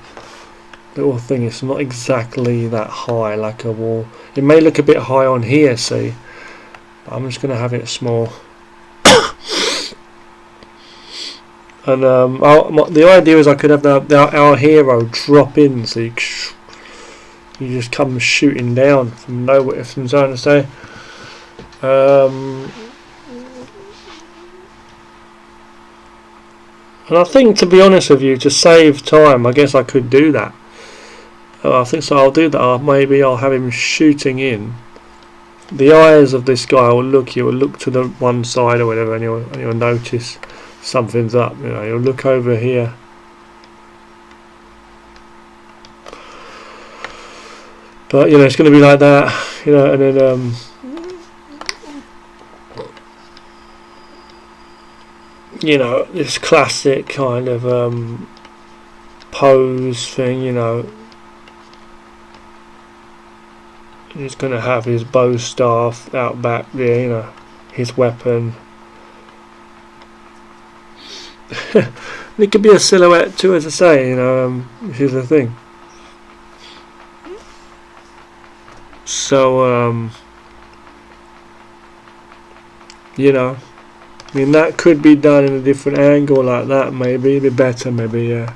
thing. It's not exactly that high like a wall. It may look a bit high on here, see. But I'm just going to have it small. And the idea is I could have our hero drop in, so you just come shooting down from nowhere, if I'm trying to say. And I think, to be honest with you, to save time, I guess I could do that. I think so. I'll do that. Maybe I'll have him shooting in. The eyes of this guy will look. He will look to the one side or whatever, and he'll notice something's up. You know, he'll look over here. But you know, it's going to be like that. You know, and then you know, this classic kind of pose thing. You know, he's going to have his bow staff out back there. You know, his weapon. It could be a silhouette too, as I say, you know, which is the thing. So, you know, I mean, that could be done in a different angle like that, maybe a bit better, maybe, yeah.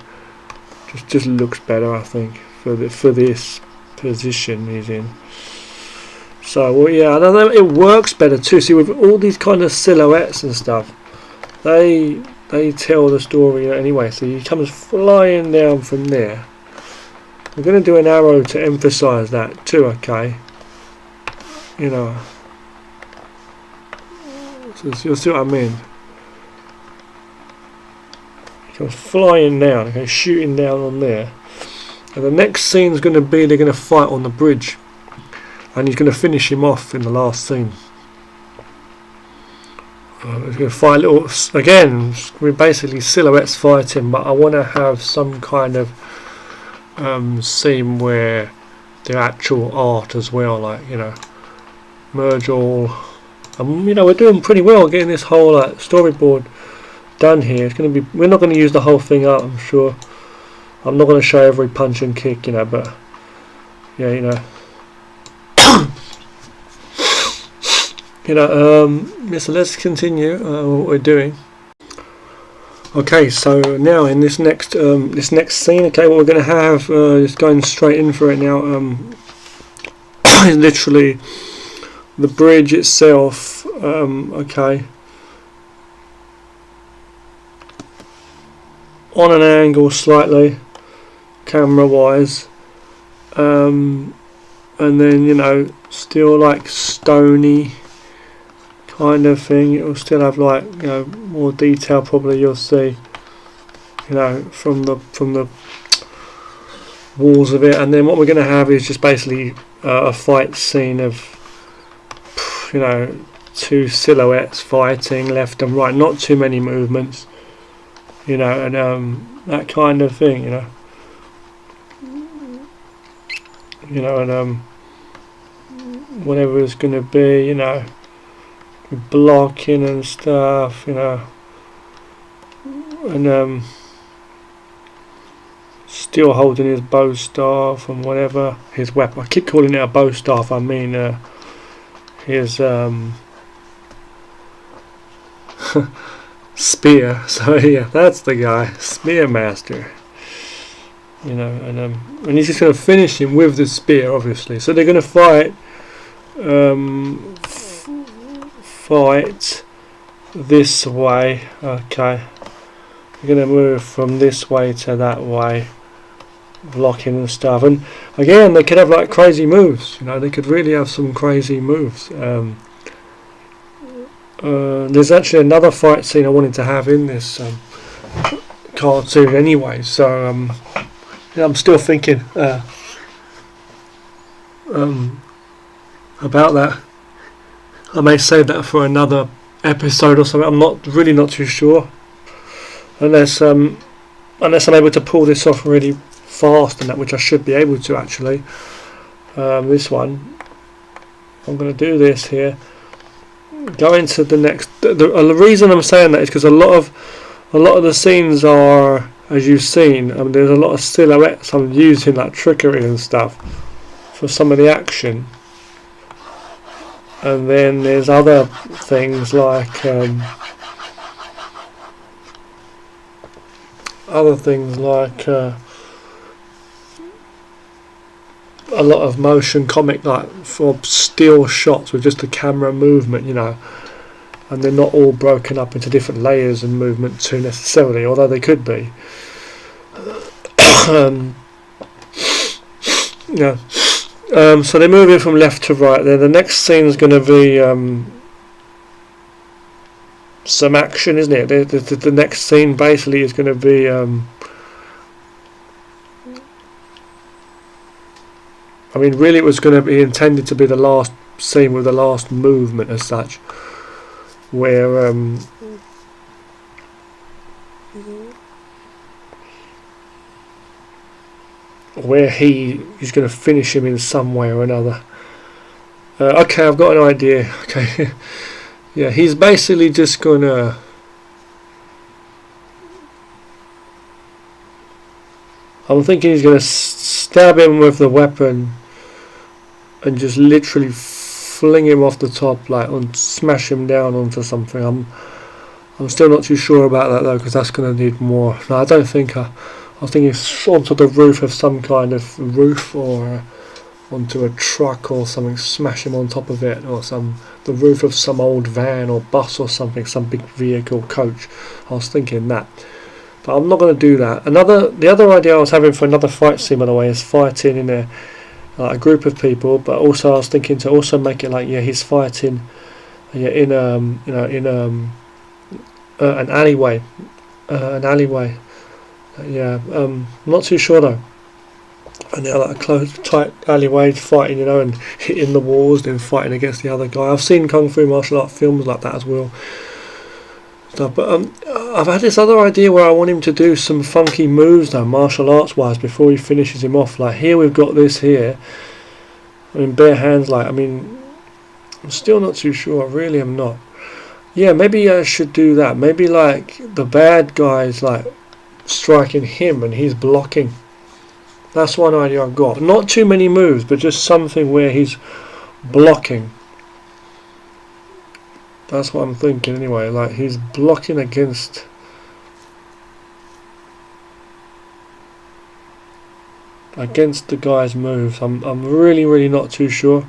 Just looks better, I think, for this position he's in. So, well, yeah, I don't know, it works better too. See, with all these kind of silhouettes and stuff, they tell the story anyway. So he comes flying down from there. We're going to do an arrow to emphasise that too, okay? You know. So you'll see what I mean. He comes flying down, okay, shooting down on there. And the next scene is going to be they're going to fight on the bridge, and he's going to finish him off in the last scene. He's going to fight a little again. We're basically silhouettes fighting, but I want to have some kind of scene where the actual art as well, like, you know, merge all. You know, we're doing pretty well getting this whole storyboard done here. It's going to be. We're not going to use the whole thing up, I'm sure. I'm not going to show every punch and kick, you know, but yeah, you know. You know, yeah, so let's continue what we're doing. Okay, so now in this next scene, okay, what we're going to have, just going straight in for it now, is literally the bridge itself. Okay, on an angle slightly, camera wise, and then, you know, still like stony kind of thing. It will still have, like, you know, more detail probably, you'll see, you know, from the walls of it. And then what we're going to have is just basically a fight scene of, you know, two silhouettes fighting left and right, not too many movements, you know, and that kind of thing, you know, and whatever it's going to be, you know, blocking and stuff, you know, and still holding his bow staff and whatever, his weapon. I keep calling it a bow staff, I mean his spear. So yeah, that's the guy, Spear Master, you know, and he's just going to finish him with the spear, obviously. So they're going to fight this way. Okay, we're going to move from this way to that way, blocking and stuff. And again, they could have like crazy moves, you know, they could really have some crazy moves. There's actually another fight scene I wanted to have in this cartoon anyway, so yeah, I'm still thinking about that. I may save that for another episode or something. I'm not too sure, unless I'm able to pull this off really fast and that, which I should be able to actually. This one, I'm going to do this here. Go into the next. The reason I'm saying that is because a lot of the scenes are, as you've seen, there's a lot of silhouettes. I'm using like trickery and stuff for some of the action. And then there's other things like a lot of motion comic, like for still shots with just the camera movement, you know, and they're not all broken up into different layers and movement too necessarily, although they could be. Yeah. So they're moving from left to right there. The next scene is going to be some action, isn't it? The next scene basically is going to be really it was going to be intended to be the last scene with the last movement as such, where he's going to finish him in some way or another. Okay, I've got an idea. Okay, yeah, he's basically just going to I'm thinking he's going to stab him with the weapon and just literally fling him off the top, like, and smash him down onto something. I'm still not too sure about that though, because that's going to need more. No, I don't think. I think it's onto the roof of some kind of roof, or onto a truck or something. Smash him on top of it, or the roof of some old van or bus or something, some big vehicle, coach. I was thinking that, but I'm not going to do that. The other idea I was having for another fight scene, by the way, is fighting in a group of people. But also I was thinking to also make it like, yeah, he's fighting, yeah, in an alleyway, Yeah, I'm not too sure though. and they're like a close, tight alleyways fighting, you know, and hitting the walls, then fighting against the other guy. I've seen kung fu martial art films like that as well. But I've had this other idea where I want him to do some funky moves though, martial arts wise, before he finishes him off. Like here we've got this here. I mean, bare hands. Like, I mean, I'm still not too sure. I really am not. Yeah, maybe I should do that. Maybe like the bad guy's like striking him and he's blocking. That's one idea I've got. Not too many moves, but just something where he's blocking. That's what I'm thinking anyway. Like he's blocking against the guy's moves. I'm really not too sure.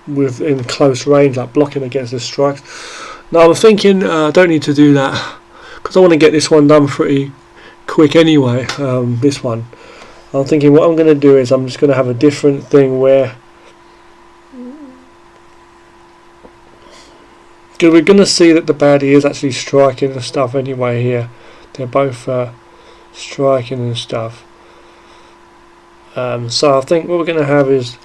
Within close range, like blocking against his strikes. Now I'm thinking I don't need to do that because I want to get this one done pretty quick anyway. This one, I'm thinking what I'm going to do is I'm just going to have a different thing where, because we're going to see that the baddie is actually striking and stuff anyway here. They're both striking and stuff. So I think what we're going to have is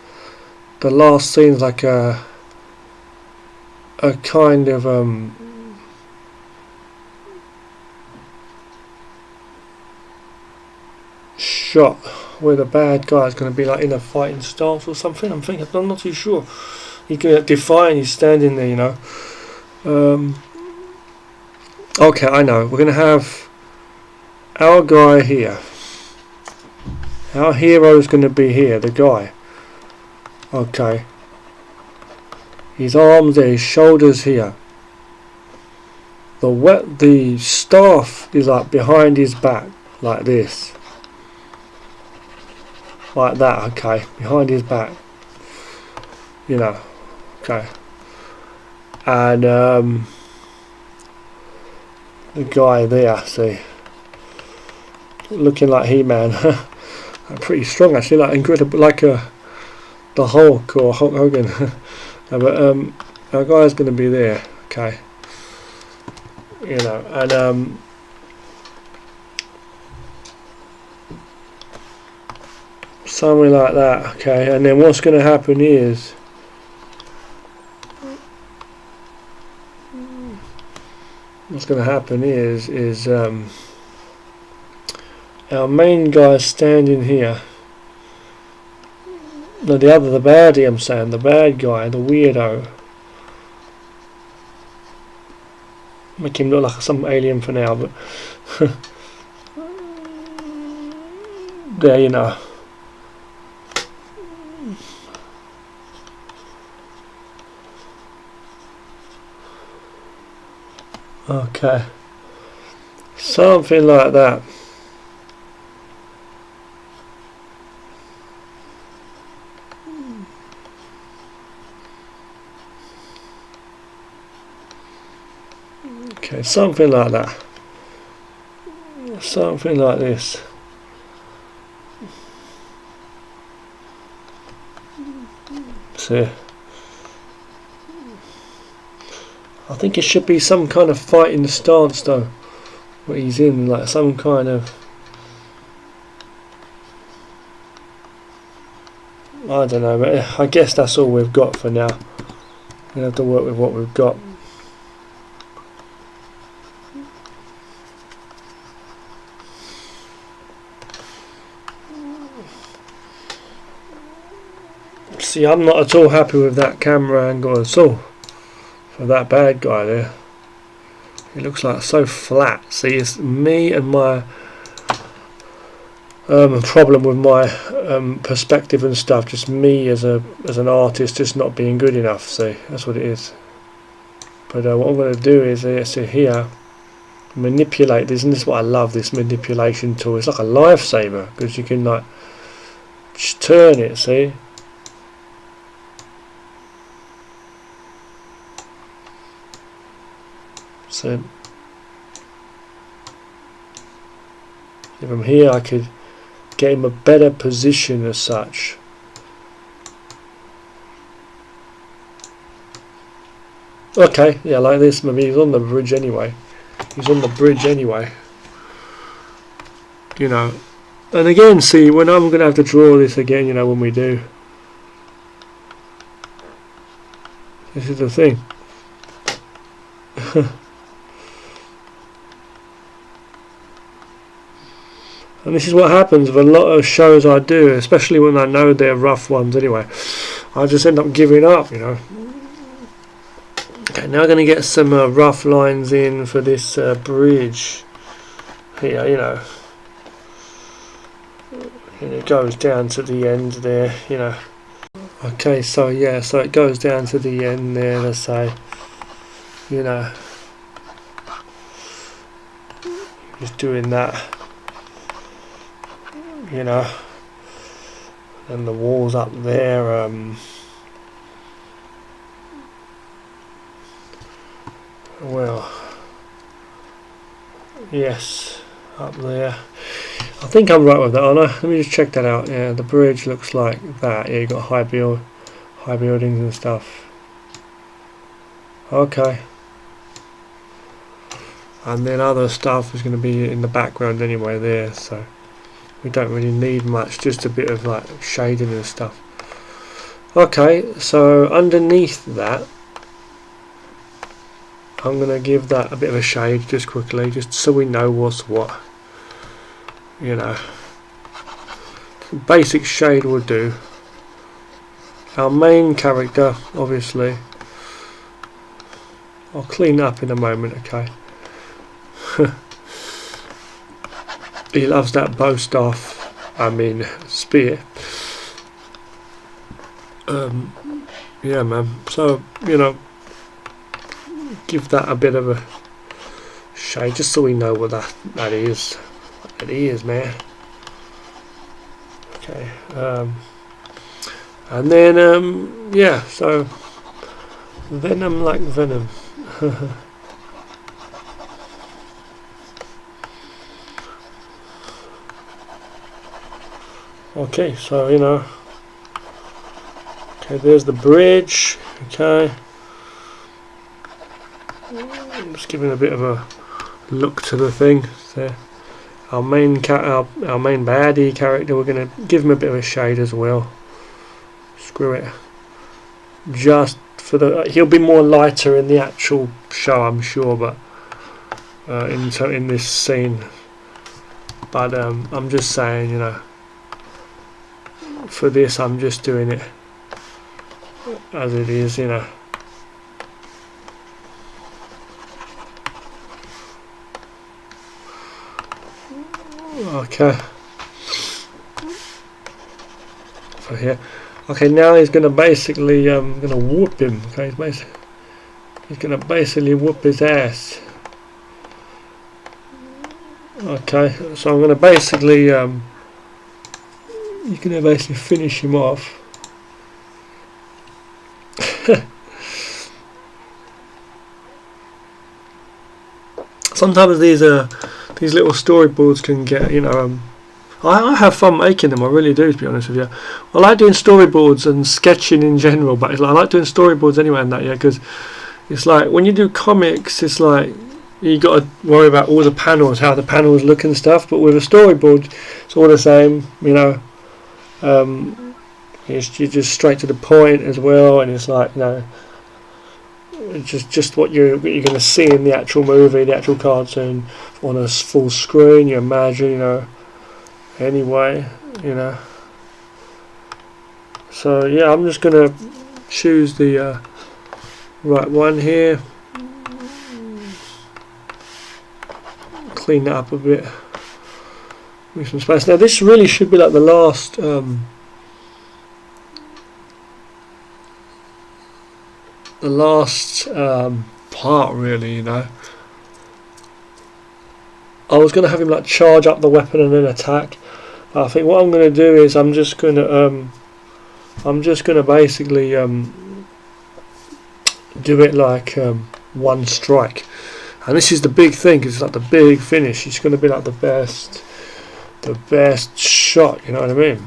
the last scene's like a kind of shot where the bad guy is going to be like in a fighting stance or something. I'm not too sure. He's going to defy and he's standing there, you know. Okay, I know. We're going to have our guy here. Our hero is going to be here, the guy. Okay. His arms there, his shoulders here. The staff is like behind his back, like this. Like that, okay. Behind his back. You know. Okay. And the guy there, see. Looking like He-Man. Pretty strong actually, like incredible, like the Hulk or Hulk Hogan. But our guy's going to be there, okay. You know, and something like that, okay. And then what's going to happen is our main guy's standing here. No, the baddie, I'm saying, the bad guy, the weirdo. Make him look like some alien for now, but there, you know. Okay, something like that. Okay, something like that. Something like this. See, I think it should be some kind of fighting stance though, what he's in, like some kind of, I don't know, but I guess that's all we've got for now. We have to work with what we've got. See, I'm not at all happy with that camera angle at all for that bad guy there. It looks like so flat. See, it's me and my problem with my perspective and stuff. Just me as an artist, just not being good enough. See, that's what it is. But what I'm going to do is see here, manipulate this, and this is what I love. This manipulation tool. It's like a lifesaver because you can like just turn it. See. So from here I could get him a better position as such. Okay, yeah, like this. Maybe he's on the bridge anyway. He's on the bridge anyway. You know. And again, see, when I'm going to have to draw this again, you know, when we do. This is the thing. And this is what happens with a lot of shows I do, especially when I know they're rough ones anyway. I just end up giving up, you know. Okay, now I'm going to get some rough lines in for this bridge here, you know. And it goes down to the end there, you know. Okay, so yeah, so it goes down to the end there, let's say, you know. Just doing that, you know. And the walls up there, well, yes, up there. I think I'm right with that, aren't I? Let me just check that out. Yeah, the bridge looks like that. Yeah, you got high buildings and stuff. Okay. And then other stuff is going to be in the background anyway there, so we don't really need much, just a bit of like shading and stuff. Okay, so underneath that, I'm going to give that a bit of a shade just quickly, just so we know what's what. You know, basic shade will do. Our main character, obviously, I'll clean up in a moment, okay. He loves that bow staff, I mean spear. Yeah, man, so, you know, give that a bit of a shade, just so we know what that is. It is, man. Okay, and then yeah, so Venom like Venom. Okay, so you know, okay, there's the bridge. Okay, just giving a bit of a look to the thing there. Our main baddie character, we're going to give him a bit of a shade as well. Screw it. Just for the, he'll be more lighter in the actual show, I'm sure, but in this scene. But I'm just saying, you know, for this, I'm just doing it as it is, you know. Okay. So here. Okay, now he's gonna basically gonna whoop him. Okay, he's gonna basically whoop his ass. Okay, so I'm gonna basically you're gonna basically finish him off. Sometimes these little storyboards can get, you know, I have fun making them, I really do, to be honest with you. I like doing storyboards and sketching in general, but it's like, I like doing storyboards anyway and that, yeah, because it's like, when you do comics, it's like, you got to worry about all the panels, how the panels look and stuff, but with a storyboard, it's all the same, you know. You're just straight to the point as well, and it's like, you know, just what you're going to see in the actual movie, the actual cartoon, on a full screen. You imagine, you know. Anyway, you know. So yeah, I'm just going to choose the right one here. Clean that up a bit. With some space. Now this really should be like the last. The last part, really, you know. I was going to have him like charge up the weapon and then attack. But I think what I'm going to do is I'm just going to basically do it like one strike. And this is the big thing, because it's like the big finish. It's going to be like the best shot. You know what I mean?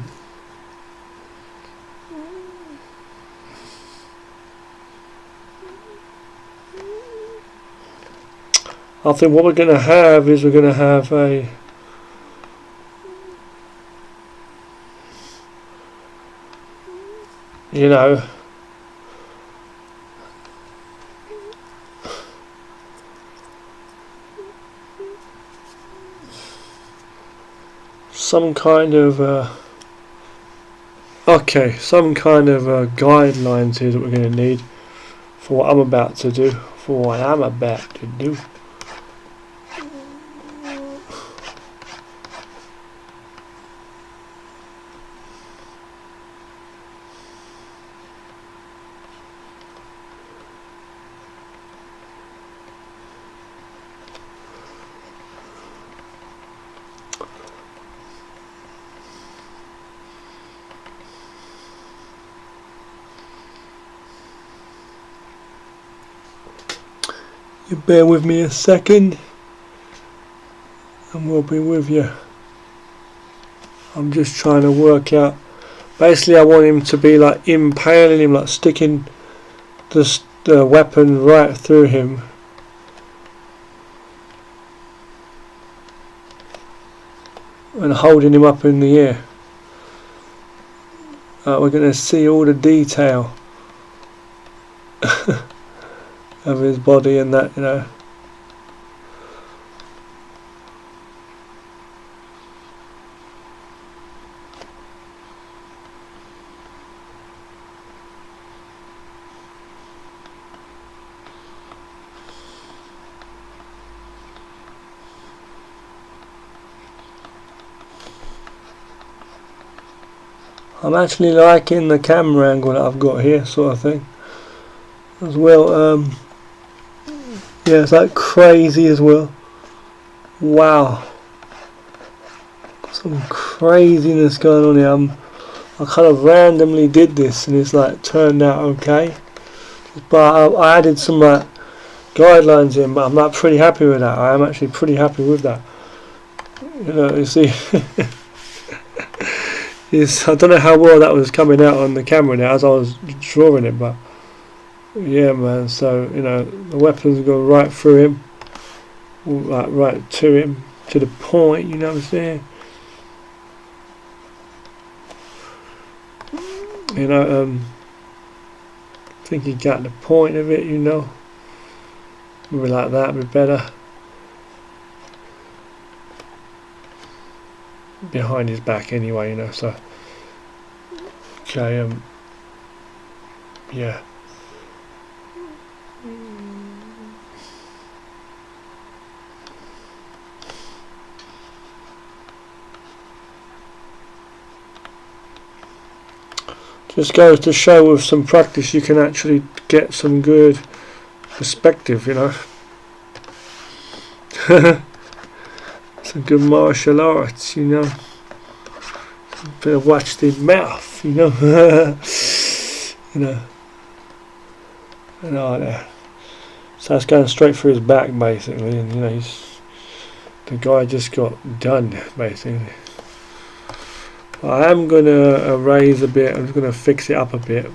I think what we're going to have is we're going to have a some kind of guidelines here that we're going to need for what I'm about to do. You bear with me a second and we'll be with you. I'm just trying to work out. Basically I want him to be like impaling him, like sticking the weapon right through him. And holding him up in the air. We're going to see all the detail of his body and that, I'm actually liking the camera angle that I've got here, sort of thing, as well. Yeah, it's like crazy as well. Wow, some craziness going on here. I kind of randomly did this, and it's like turned out okay. But I added some like guidelines in, but I'm not pretty happy with that. I am actually pretty happy with that. You see. I don't know how well that was coming out on the camera now as I was drawing it, but yeah, man. So the weapons go right through him, like right to him, to the point. You know what I'm saying? I think you got the point of it. Maybe like that would be better. Behind his back anyway, so okay, yeah. Just goes to show with some practice you can actually get some good perspective, Some good martial arts, A bit of watch the mouth, And all that. So that's going straight through his back, basically, and the guy just got done, basically. I am going to erase a bit. I'm just going to fix it up a bit.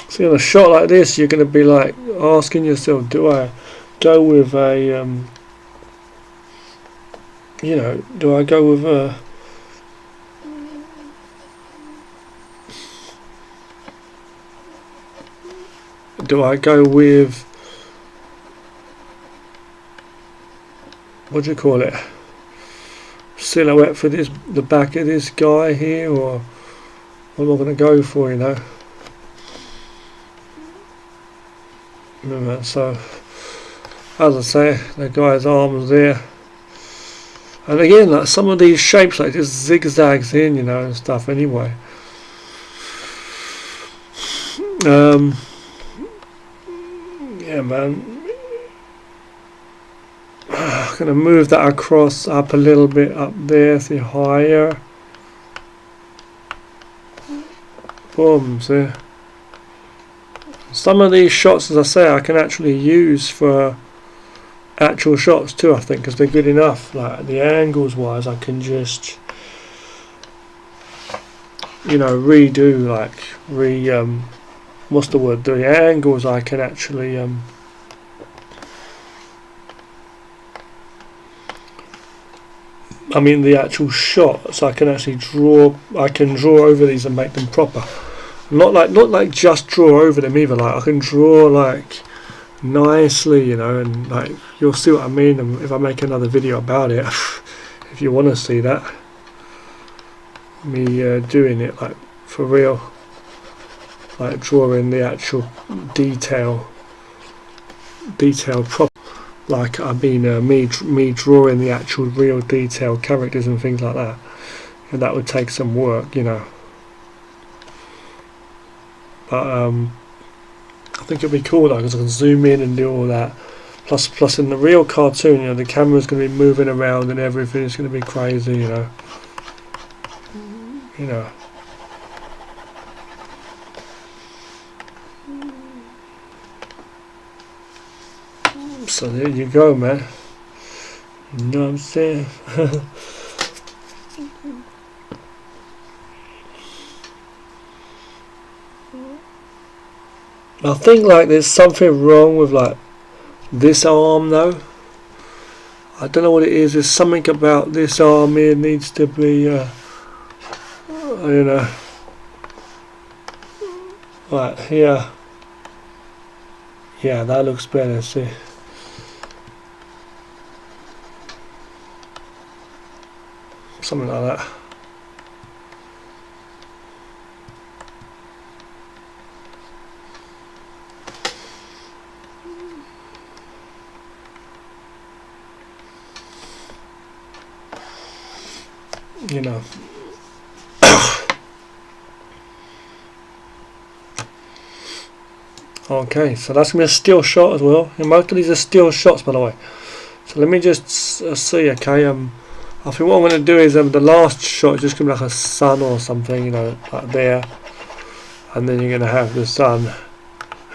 See, on a shot like this, you're going to be like asking yourself, do I go with a, do I go with a, what do you call it, silhouette for the back of this guy here, or what am I going to go for, So, as I say, the guy's arms there, and again, like some of these shapes, like just zigzags in, and stuff. Anyway, yeah, man. I'm gonna move that across up a little bit up there, see, higher. Boom, see. Some of these shots, as I say, I can actually use for actual shots too, I think, because they're good enough. Like the angles wise, I can just you know, redo, like what's the word, the angles. I can actually I mean the actual shots, I can actually draw, I can draw over these and make them proper. Not like just draw over them either, like I can draw like nicely, you know, and like you'll see what I mean if I make another video about it. If you want to see that, me doing it like for real, like drawing the actual detail proper. Like I mean me drawing the actual real detail characters and things like that, and that would take some work, you know, but I think it'd be cool though, because I can zoom in and do all that. Plus in the real cartoon, you know, the camera's going to be moving around and everything. It's going to be crazy, you know. So there you go, man. You know what I'm saying? I think like there's something wrong with like this arm though. I don't know what it is. There's something about this arm here needs to be you know, like here. Yeah, that looks better, see. Something like that. You know. Okay, so that's going to be a still shot as well. And most of these are still shots, by the way. So let me just see, okay. I think what I'm going to do is the last shot is just going to be like a sun or something, you know, like there. And then you're going to have the sun,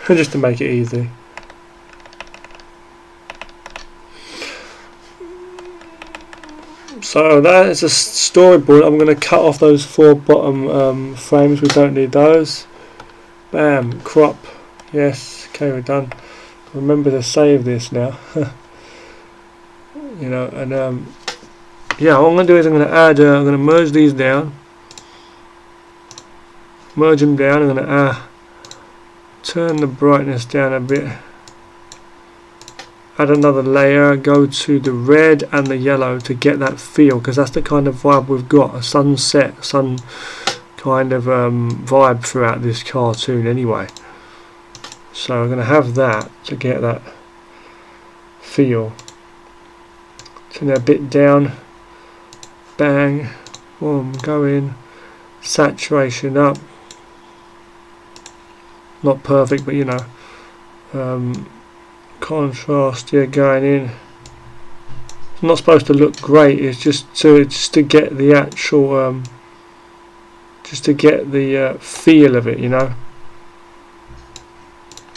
just to make it easy. So that is a storyboard. I'm going to cut off those 4 bottom frames. We don't need those. Bam, crop. Yes, okay, we're done. Remember to save this now. You know, and yeah, what I'm going to do is I'm going to add, I'm going to merge these down. Merge them down. I'm going to turn the brightness down a bit. Add another layer, go to the red and the yellow to get that feel, because that's the kind of vibe we've got, a sunset, sun kind of vibe throughout this cartoon anyway. So I'm going to have that to get that feel. Turn that a bit down, bang, boom, go in, saturation up, not perfect but you know, contrast, yeah, going in. It's not supposed to look great, it's just to get the actual just to get the feel of it, you know.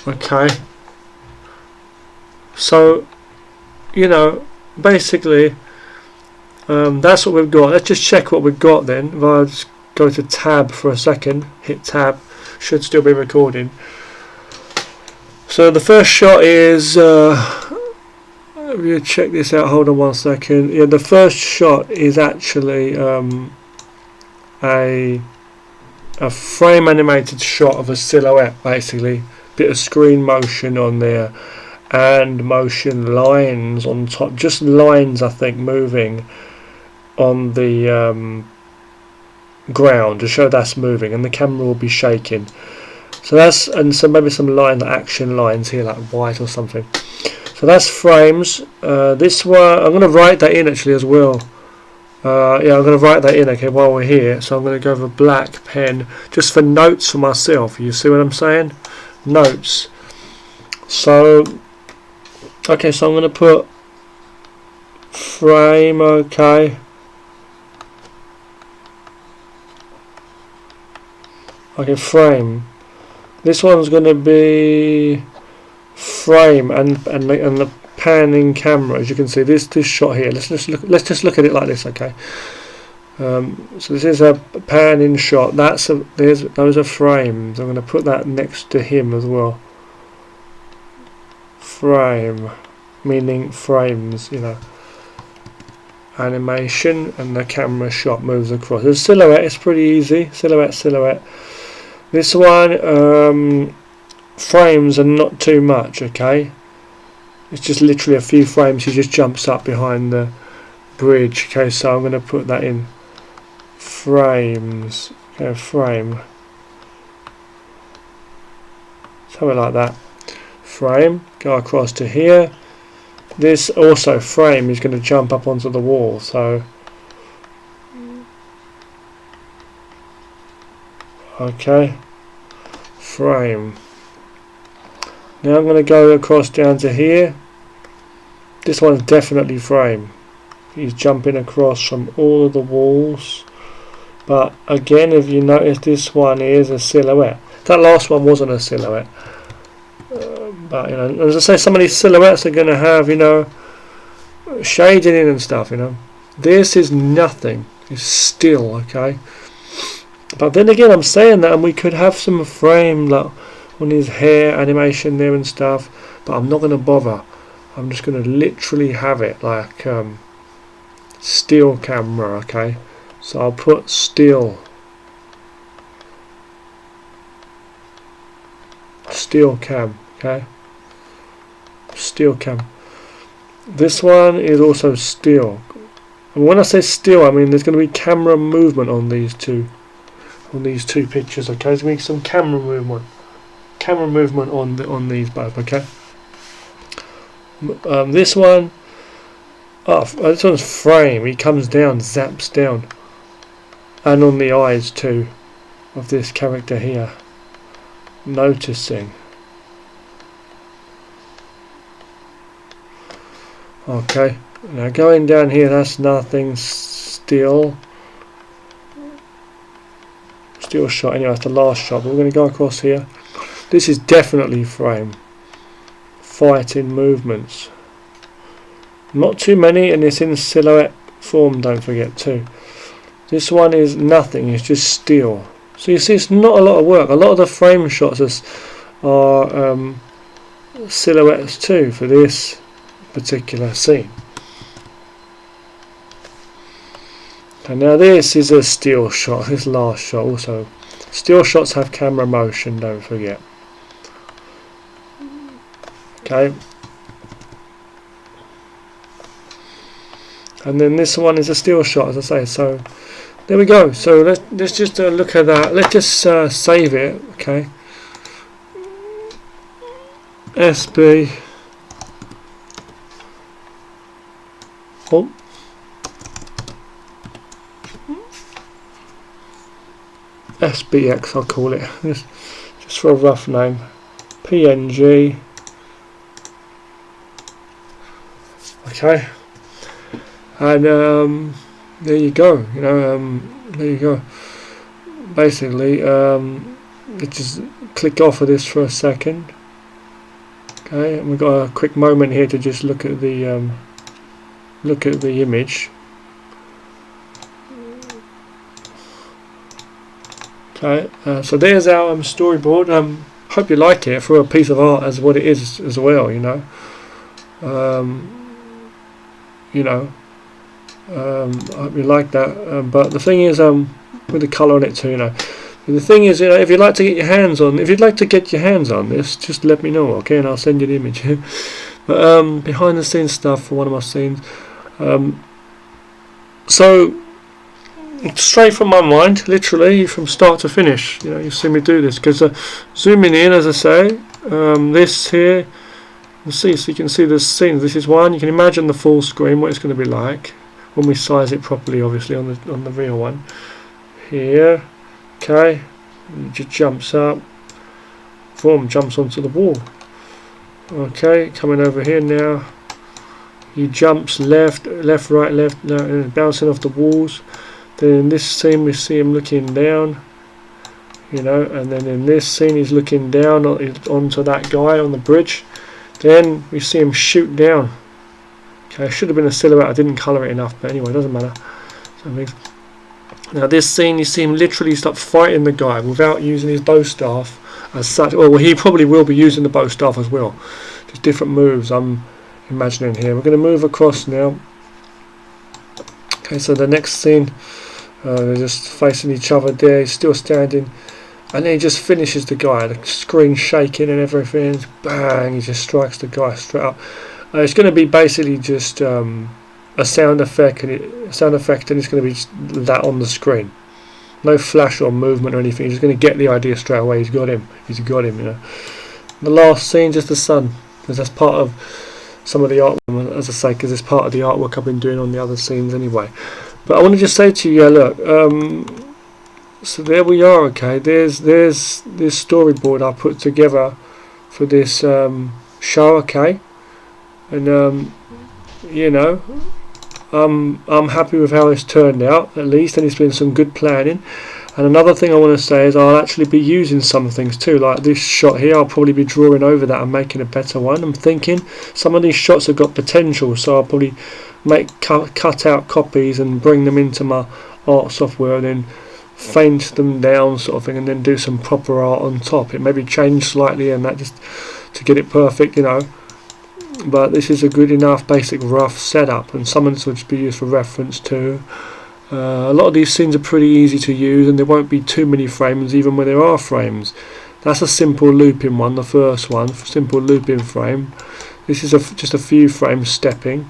Okay, so you know, basically that's what we've got. Let's just check what we've got then. If I just go to tab for a second, hit tab, should still be recording. So the first shot is we'll check this out, hold on one second. Yeah, the first shot is actually a frame animated shot of a silhouette, basically. Bit of screen motion on there and motion lines on top, just lines I think moving on the ground to show that's moving, and the camera will be shaking. So that's, and so maybe some action lines here like white or something. So that's frames. This one I'm going to write that in actually as well. Yeah, I'm going to write that in, okay, while we're here. So I'm going to go with a black pen just for notes for myself. You see what I'm saying? Notes. So okay, so I'm going to put frame, okay. Okay, frame. This one's going to be frame and the panning camera. As you can see, this shot here. Let's just look at it like this, okay. So this is a pan-in shot. Those are frames. I'm going to put that next to him as well. Frame, meaning frames, you know. Animation, and the camera shot moves across. The silhouette is pretty easy. Silhouette. This one, frames are not too much, okay? It's just literally a few frames. He just jumps up behind the bridge. Okay, so I'm going to put that in frames. Okay, frame. Something like that. Frame. Go across to here. This also frame is going to jump up onto the wall. So, okay. Frame. Now I'm going to go across down to here. This one's definitely frame. He's jumping across from all of the walls. But again, if you notice, this one is a silhouette. That last one wasn't a silhouette. But, you know, as I say, some of these silhouettes are going to have, you know, shading in and stuff, you know. This is nothing. It's still, okay. But then again, I'm saying that, and we could have some frame, like, on his hair animation there and stuff, but I'm not going to bother. I'm just going to literally have it like still camera, okay? So I'll put still cam, okay? Still cam. This one is also still, and when I say still, I mean there's going to be camera movement on these two pictures, okay? There's going to be some camera movement on these both, okay? This one, this one's frame. He comes down, zaps down, and on the eyes too of this character here. Noticing. Okay, now going down here, that's nothing. Still shot. Anyway, that's the last shot. But we're going to go across here. This is definitely frame. Fighting movements. Not too many, and it's in silhouette form, don't forget too. This one is nothing, it's just still. So you see, it's not a lot of work. A lot of the frame shots are silhouettes too for this particular scene. And now this is a still shot, this last shot also. Still shots have camera motion, don't forget. Okay. And then this one is a still shot, as I say. So there we go. So let's just look at that. Let's just save it. Okay. SB. Oh. SBX, I'll call it. Just for a rough name. PNG. Okay. And there you go. You know, there you go. Basically, let's just click off of this for a second. Okay, and we've got a quick moment here to just look at the image. Okay, so there's our storyboard. Hope you like it for a piece of art as what it is as well. You know. I hope you like that. But the thing is, with the colour on it too, you know. The thing is, you know, if you'd like to get your hands on this, just let me know, okay, and I'll send you the image. But behind the scenes stuff for one of my scenes. So straight from my mind, literally from start to finish. You know, you see me do this because zooming in, as I say, this here. So you can see the scenes. This is one. You can imagine the full screen, what it's going to be like when we size it properly, obviously on the real one. Here, okay, it just jumps up. Boom, jumps onto the wall. Okay, coming over here now. He jumps left, right, left, bouncing off the walls. Then in this scene we see him looking down. You know, and then in this scene he's looking down onto that guy on the bridge. Then we see him shoot down. Okay, it should have been a silhouette. I didn't colour it enough, but anyway, it doesn't matter. So Now this scene, you see him literally start fighting the guy without using his bow staff as such. Well, he probably will be using the bow staff as well. Just different moves I'm imagining here. We're going to move across now. Okay, so the next scene, they're just facing each other there. He's still standing. And then he just finishes the guy. The screen shaking and everything. Bang! He just strikes the guy straight up. It's going to be basically just a sound effect, and it's going to be just that on the screen. No flash or movement or anything. He's just going to get the idea straight away. He's got him. You know. The last scene, just the sun, because that's part of some of the artwork, as I say, because it's part of the artwork I've been doing on the other scenes anyway. But I want to just say to you, yeah, look. So there we are. Okay, there's this storyboard I put together for this show. Okay, and you know, I'm happy with how it's turned out, at least, and it's been some good planning. And another thing I want to say is I'll actually be using some things too, like this shot here. I'll probably be drawing over that and making a better one. I'm thinking some of these shots have got potential, so I'll probably make cut out copies and bring them into my art software, and then faint them down sort of thing, and then do some proper art on top. It maybe change slightly and that, just to get it perfect, you know. But this is a good enough basic rough setup, and some of this will just be used for reference too. A lot of these scenes are pretty easy to use, and there won't be too many frames even when there are frames. That's a simple looping one, the first one, simple looping frame. This is just a few frames stepping,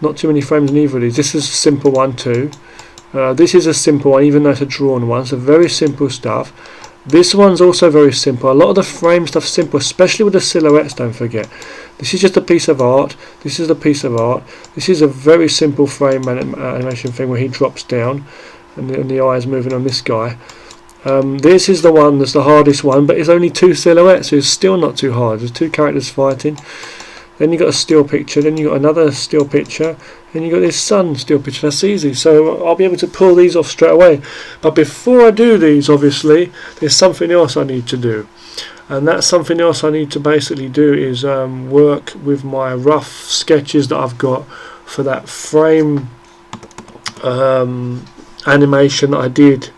not too many frames in either of these. This is a simple one too. This is a simple one, even though it's a drawn one, so very simple stuff. This one's also very simple. A lot of the frame stuff's simple, especially with the silhouettes, don't forget. This is just a piece of art. This is a piece of art. This is a very simple frame animation thing where he drops down and the eyes moving on this guy. This is the one that's the hardest one, but it's only two silhouettes, so it's still not too hard. There's two characters fighting. Then you got a still picture, then you got another still picture, then you got this sun still picture. That's easy, so I'll be able to pull these off straight away. But before I do these, obviously, there's something else I need to do, and that something else I need to basically do is work with my rough sketches that I've got for that frame animation that I did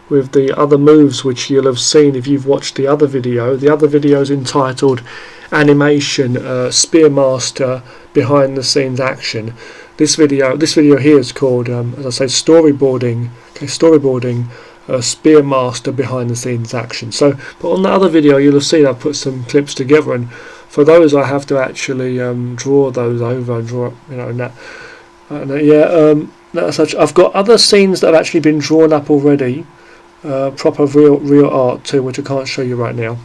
with the other moves, which you'll have seen if you've watched the other video. The other video is entitled Animation Spearmaster Behind the Scenes Action. This video here is called, as I say, Storyboarding. Okay, Storyboarding Spearmaster Behind the Scenes Action. So, but on the other video, you'll have seen I've put some clips together, and for those I have to actually draw those over and draw, you know, and that. That's such. I've got other scenes that have actually been drawn up already. Proper real art too, which I can't show you right now,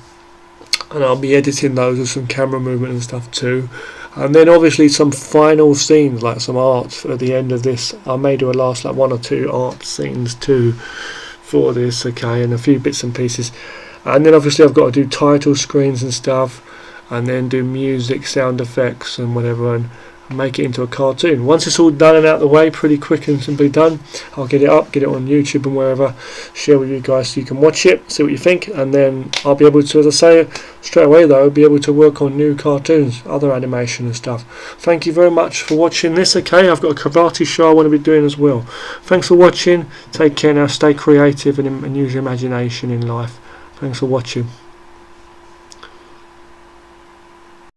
and I'll be editing those with some camera movement and stuff too. And then obviously some final scenes, like some art at the end of this. I may do a last like one or two art scenes too for this, okay, and a few bits and pieces. And then obviously I've got to do title screens and stuff, and then do music, sound effects and whatever, and make it into a cartoon. Once it's all done and out of the way, pretty quick and simply done, I'll get it up, get it on YouTube and wherever, share with you guys so you can watch it, see what you think, and then I'll be able to, as I say, straight away though, be able to work on new cartoons, other animation and stuff. Thank you very much for watching this, okay? I've got a karate show I want to be doing as well. Thanks for watching, take care now, stay creative and use your imagination in life. Thanks for watching.